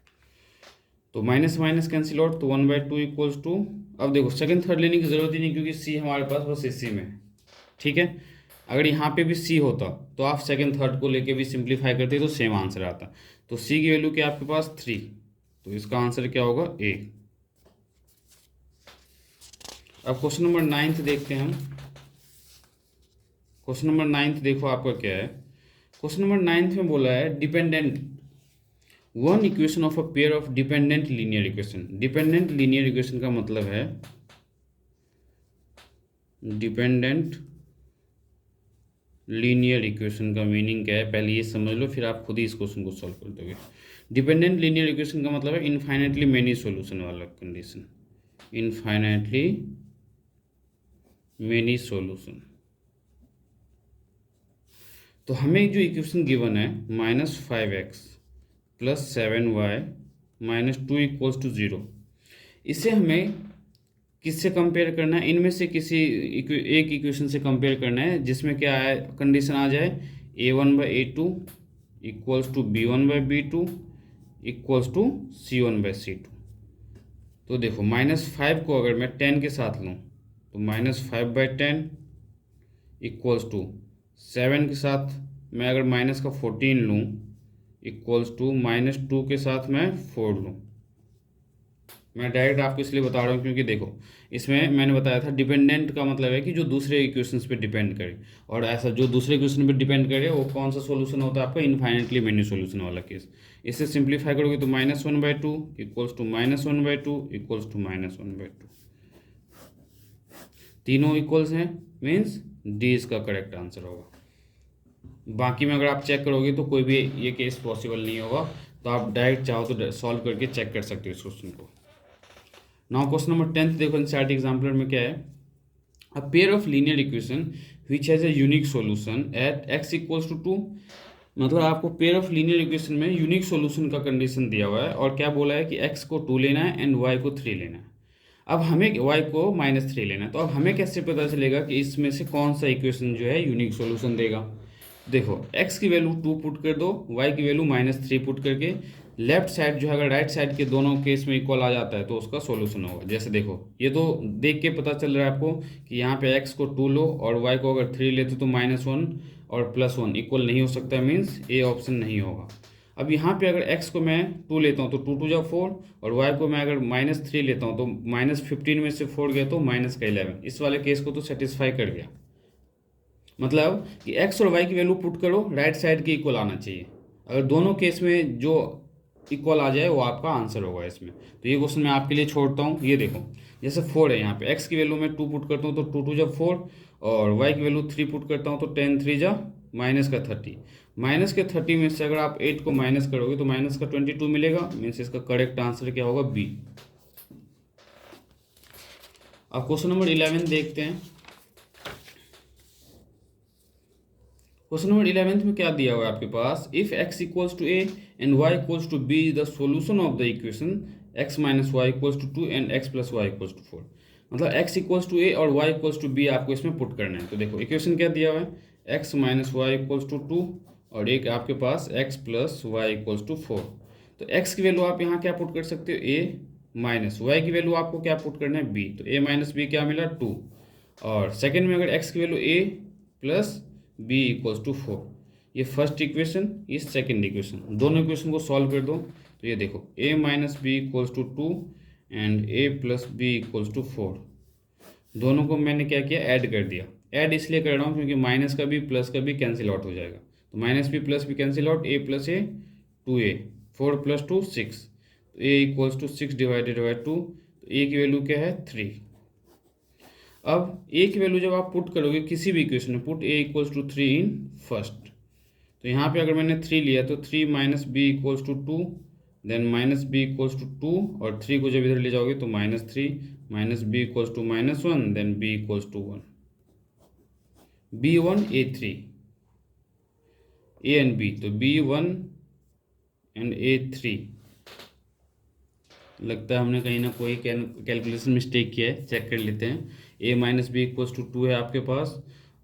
तो माइनस माइनस कैंसिल आउट, तो 1/2 इक्वल्स टू, अब देखो सेकेंड थर्ड लेने की ज़रूरत ही नहीं क्योंकि C हमारे पास बस इसी में है, ठीक है। अगर यहाँ पे भी C होता तो आप सेकेंड थर्ड को लेके भी सिंप्लीफाई करते तो सेम आंसर आता। तो C की वैल्यू क्या आपके पास 3, तो इसका आंसर क्या होगा A। अब क्वेश्चन नंबर 9 देखते हैं हम। क्वेश्चन नंबर 9 देखो आपका क्या है। क्वेश्चन नंबर 9 में बोला है dependent one equation of a pair of dependent linear equation. Dependent linear equation का मतलब है, डिपेंडेंट लीनियर इक्वेशन का मीनिंग क्या है पहले ये समझ लो, फिर आप खुद ही इस क्वेश्चन को सॉल्व कर दोगे। डिपेंडेंट लीनियर इक्वेशन का मतलब है इनफाइनाइटली मेनी सॉल्यूशन वाला कंडीशन, इनफाइनाइटली मेनी सॉल्यूशन। तो हमें जो इक्वेशन गिवन है -5x + 7y -2 इक्वल्स टू 0, इसे हमें किससे कंपेयर करना है, इनमें से किसी एक इक्वेशन से कंपेयर करना है जिसमें क्या है कंडीशन आ जाए a1/a2 equals to b1/b2 equals to c1/c2। तो देखो -5 को अगर मैं 10 के साथ लूँ तो -5/10 इक्वल्स टू 7 के साथ मैं अगर माइनस का 14 लूँ इक्वल्स टू -2 के साथ मैं 4 लूँ। मैं डायरेक्ट आपको इसलिए बता रहा हूँ क्योंकि देखो इसमें मैंने बताया था डिपेंडेंट का मतलब है कि जो दूसरे इक्वेशंस पे डिपेंड करे, और ऐसा जो दूसरे इक्वेशन पे डिपेंड करे वो कौन सा सॉल्यूशन होता है आपका इनफाइनाइटली मेनी सॉल्यूशन वाला केस। इसे सिंप्लीफाई करोगे तो -1/2 इक्वल्स टू -1/2 इक्वल्स टू -1/2, तीनों इक्वल्स हैं, मीन्स डी इसका करेक्ट आंसर होगा। बाकी में अगर आप चेक करोगे तो कोई भी ये केस पॉसिबल नहीं होगा, तो आप डायरेक्ट चाहो तो सॉल्व करके चेक कर सकते हो इस क्वेश्चन को। नाउ क्वेश्चन नंबर 10 देखो एनसीईआरटी एग्जाम्पलर में क्या है, a pair of linear equation which has a unique solution at x equals to 2। मतलब आपको पेयर ऑफ लीनियर इक्वेशन में यूनिक सॉल्यूशन का कंडीशन दिया हुआ है और क्या बोला है कि x को 2 लेना है एंड y को 3 लेना है। अब हमें y को -3 लेना है, तो अब हमें कैसे पता चलेगा कि इसमें से कौन सा इक्वेशन जो है यूनिक सॉल्यूशन देगा। देखो x की वैल्यू 2 पुट कर दो, y की वैल्यू -3 पुट करके, लेफ्ट साइड जो है अगर राइट साइड के दोनों केस में इक्वल आ जाता है तो उसका सॉल्यूशन होगा। जैसे देखो ये तो देख के पता चल रहा है आपको कि यहाँ पे x को 2 लो और y को अगर 3 लेते तो -1 और +1 इक्वल नहीं हो सकता, मीन्स ए ऑप्शन नहीं होगा। अब यहाँ पे अगर x को मैं 2 लेता हूँ तो 2 2 जा 4, और y को मैं अगर -3 लेता हूँ तो -15 में से 4 गया तो -11, इस वाले केस को तो सेटिस्फाई कर गया। मतलब कि x और y की वैल्यू पुट करो, राइट साइड के इक्वल आना चाहिए। अगर दोनों केस में जो इक्वल आ जाए वो आपका आंसर होगा इसमें। तो ये क्वेश्चन मैं आपके लिए छोड़ता हूँ। ये देखो जैसे 4 है, यहाँ पे x की वैल्यू मैं 2 पुट करता हूँ तो 2 2 जा 4, और y की वैल्यू 3 पुट करता हूँ तो 10 3 जा -30। -30 में से अगर आप 8 को माइनस करोगे तो -22 मिलेगा, मीन्स इसका करेक्ट आंसर क्या होगा बी। अब क्वेश्चन नंबर 11 देखते हैं। क्वेश्चन नंबर 11 में क्या दिया हुआ है आपके पास, if x equals to a and y equals to b the solution of the equation x minus y equals to 2 and x plus y equals to 4। मतलब x इक्वल्स टू a और y equals to b आपको इसमें put करना है। तो देखो equation क्या दिया हुआ है, x minus y equals to 2 और एक आपके पास x plus y equals to 4। तो x की वैल्यू आप यहाँ क्या पुट कर सकते हो a, माइनस वाई की वैल्यू आपको क्या पुट करना है b, तो a माइनस b क्या मिला 2, और सेकेंड में अगर x की value a plus b equals to 4, ये फर्स्ट इक्वेशन, ये सेकेंड इक्वेशन, दोनों इक्वेशन को सॉल्व कर दो। तो ये देखो a minus b equals to 2 and a plus b equals to 4, दोनों को मैंने क्या किया ऐड कर दिया। ऐड इसलिए कर रहा हूँ क्योंकि माइनस का भी प्लस का भी कैंसिल आउट हो जाएगा, तो माइनस भी प्लस भी cancel out, a plus a 2a, 4 plus 2 6, तो a equals to 6 divided by 2, तो a की वैल्यू क्या है 3। अब ए की वैल्यू जब आप पुट करोगे किसी भी इक्वेशन में, put a equals to 3 in first, तो यहाँ पे अगर मैंने 3 लिया तो 3 minus b equals to 2, then minus b equals to 2, और 3 को जब इधर ले जाओगे तो -3 minus b equals to -1, then b equals to 1, B1 A3 a and b, तो B1 एंड A3। लगता है हमने कहीं ना कोई कैलकुलेशन मिस्टेक किया है, चेक कर लेते हैं। a minus b equals to 2 है आपके पास,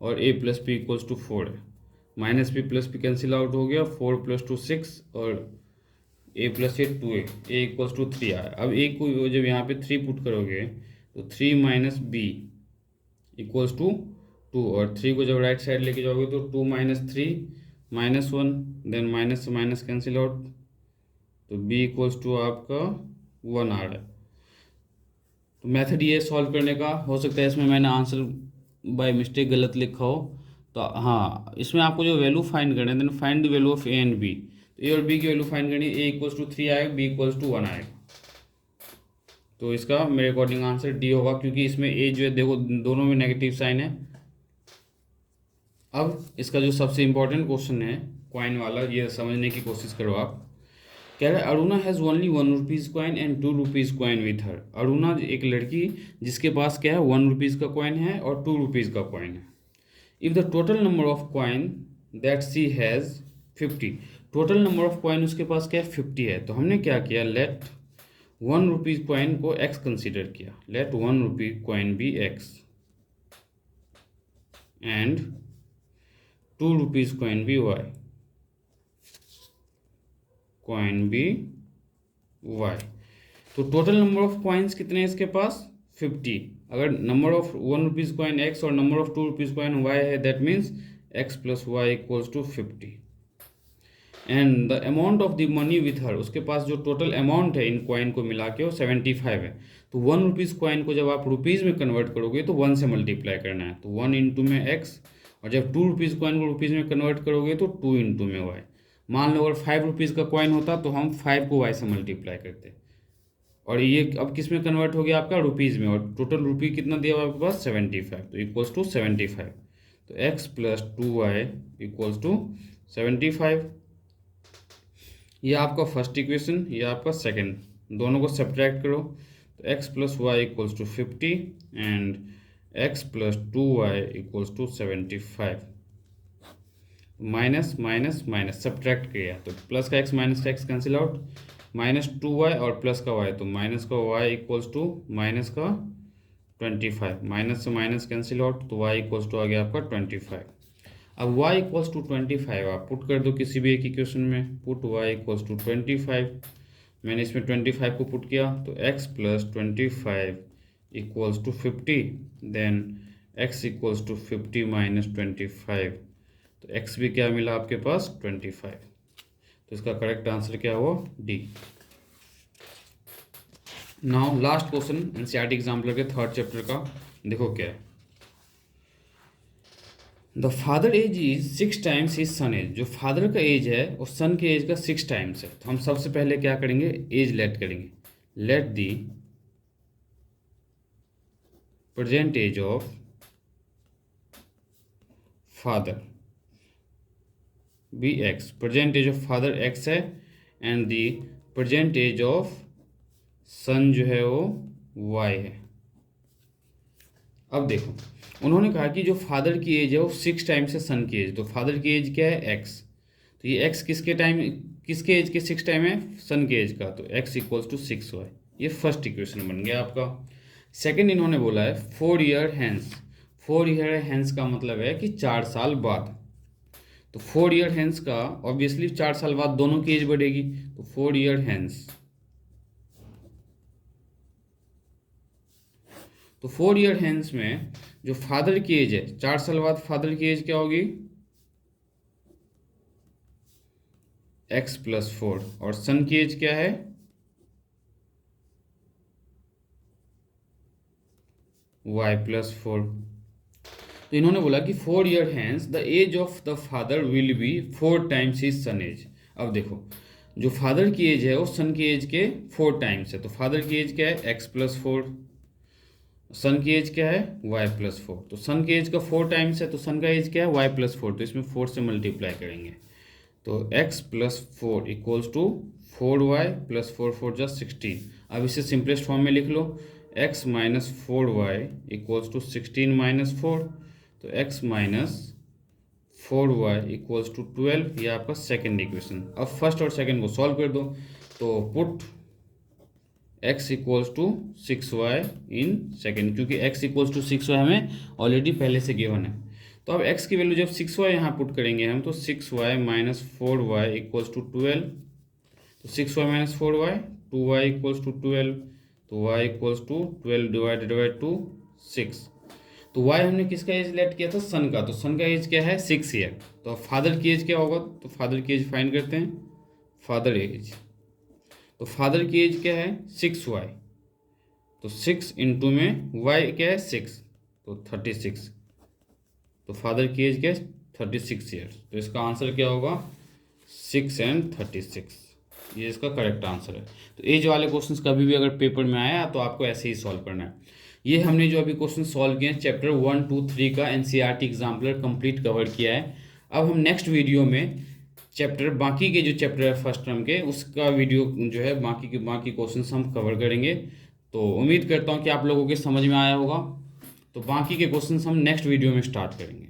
और a plus b equals to 4 है। Minus b plus b cancel out हो गया, 4 प्लस 2 6, और a plus a 2a, a equals to 3 आया। अब a को जब यहाँ पे 3 पुट करोगे तो 3 माइनस बी इक्वल्स टू 2, और 3 को जब राइट साइड लेके जाओगे तो 2 माइनस 3 -1, देन माइनस से माइनस कैंसिल आउट, तो b इक्वल्स टू आपका 1 आ रहा है। तो मेथड ये सॉल्व करने का, हो सकता है इसमें मैंने आंसर बाय मिस्टेक गलत लिखा हो, तो हाँ इसमें आपको जो वैल्यू फाइंड करना है, then find the value of a and b. तो ए और बी की वैल्यू फाइंड करनी है, ए इक्वल्स टू 3 आएगा, बी इक्वल्स टू 1 आएगा। तो इसका मेरे अकॉर्डिंग आंसर डी होगा, क्योंकि इसमें ए जो है देखो दोनों में नेगेटिव साइन है। अब इसका जो सबसे इंपॉर्टेंट क्वेश्चन है कॉइन वाला, ये समझने की कोशिश करो आप। कह रहा है Aruna has only 1 rupees coin and 2 rupees coin with her. Aruna एक लड़की जिसके पास क्या है 1 रुपीज़ का कॉइन है और 2 रुपीज़ का कॉइन है। If the total number of coin that she has 50, total number of coin उसके पास क्या है 50 है। तो हमने क्या किया, लेट 1 रुपीज़ कॉइन को x कंसिडर किया, let 1 rupee coin be x and 2 rupees coin be y, coin be y। तो टोटल नंबर ऑफ कॉइन्स कितने हैं इसके पास 50। अगर number of 1 rupees coin x और number of 2 rupees coin y है, that means x plus y equals to 50। And the amount of the money with her, उसके पास जो टोटल अमाउंट है इन कॉइन को मिला के वो 75 है। तो 1 रुपीज़ कॉइन को जब आप रुपीज़ में कन्वर्ट करोगे तो 1 से मल्टीप्लाई करना है, तो 1 इंटू में x, और जब 2 रुपीज़ कॉइन को रुपीज़ में कन्वर्ट करोगे तो 2 इंटू में y। मान लो अगर 5 रुपीज़ का कॉइन होता तो हम 5 को y से मल्टीप्लाई करते, और ये अब किस में कन्वर्ट हो गया आपका रुपीज़ में, और टोटल रुपी कितना दिया हुआ आपके पास 75, तो इक्वल्स टू 75। तो x plus 2y equals to 75। ये आपका फर्स्ट इक्वेशन, ये आपका सेकंड, दोनों को सब्ट्रैक्ट करो तो x plus y equals to 50 and x plus 2y equals to 75। Minus minus minus subtract किया तो प्लस का x माइनस का x कैंसिल आउट, -2y और प्लस का y, तो माइनस का y इक्वल्स टू माइनस का 25, माइनस से माइनस कैंसिल आउट, तो y इक्वल्स टू आ गया आपका 25। अब y इक्वल्स टू 25 आप पुट कर दो किसी भी एक इक्वेशन में, पुट y इक्वल्स टू 25। मैंने इसमें 25 को पुट किया तो x plus 25 equals to 50, then x equals to 50 minus 25, तो x भी क्या मिला आपके पास 25। तो इसका करेक्ट आंसर क्या हुआ D. Now last question NCERT exemplar के थर्ड चैप्टर का, देखो क्या है। The father age is 6 times his son age, जो फादर का एज है और सन के एज का 6 टाइम्स है। तो हम सबसे पहले क्या करेंगे, एज लेट करेंगे, let the present age of father be x, present age of father x है, and the present age of son जो है वो वाई है। अब देखो उन्होंने कहा कि जो फादर की एज है वो 6 टाइम्स है सन की एज, तो फादर की एज क्या है एक्स, तो ये एक्स किसके एज के 6 टाइम है सन के एज का, तो एक्स इक्वल्स टू 6 वाई। ये फर्स्ट इक्वेशन बन गया आपका। सेकंड इन्होंने बोला है 4 ईयर हैंस, 4 ईयर हैंस का मतलब है कि 4 साल बाद, तो 4 ईयर हैंस का ऑब्वियसली 4 साल बाद दोनों की एज बढ़ेगी, तो 4 ईयर हैंस, तो 4 ईयर हैंस में जो फादर की एज है 4 साल बाद फादर की एज क्या होगी x प्लस 4, और सन की एज क्या है y प्लस 4। तो इन्होंने बोला कि 4 year hence the age of the father will be 4 times his son age. अब देखो जो फादर की एज है वो सन की एज के 4 टाइम्स है, तो फादर की एज क्या है x प्लस 4, सन की एज क्या है y+4, तो सन की एज का 4 टाइम्स है, तो सन का एज क्या है y+4, तो इसमें 4 से मल्टीप्लाई करेंगे तो x+4 इक्वल्स टू 4y + 4 4 जा 16। अब इसे सिंपलेस्ट फॉर्म में लिख लो, x - 4y इक्वल्स टू 16 - 4, तो x - 4y इक्वल्स टू 12, ये आपका सेकेंड इक्वेशन। अब फर्स्ट और सेकेंड को सॉल्व कर दो, तो put x equals to 6y in second, क्योंकि x इक्वल्स टू 6y हमें ऑलरेडी पहले से गिवन है। तो अब x की वैल्यू जब 6y यहाँ पुट करेंगे हम, तो 6y - 4y इक्वल्स टू 12, तो 6y - 4y 2y equals to 12, तो y equals to 12 divided by 2 6। तो y हमने किसका एज लेट किया था, सन का, तो सन का एज क्या है 6 ईयर। तो अब फादर की एज क्या होगा, तो फादर की एज फाइंड करते हैं, फादर एज, तो फादर की एज क्या है 6y, तो 6 इंटू में y क्या है 6, तो 36, तो फादर की एज क्या है 36 ईयर्स। तो इसका आंसर क्या होगा 6 and 36, ये इसका करेक्ट आंसर है। तो एज वाले क्वेश्चंस कभी भी अगर पेपर में आया तो आपको ऐसे ही सॉल्व करना है। ये हमने जो अभी क्वेश्चन सॉल्व किए हैं चैप्टर 1, 2, 3 का एनसीईआरटी एग्जाम्पलर कंप्लीट कवर किया है। अब हम नेक्स्ट वीडियो में चैप्टर बाकी के जो चैप्टर है फर्स्ट टर्म के, उसका वीडियो जो है बाकी क्वेश्चंस हम कवर करेंगे। तो उम्मीद करता हूँ कि आप लोगों के समझ में आया होगा। तो बाकी के क्वेश्चंस हम नेक्स्ट वीडियो में स्टार्ट करेंगे।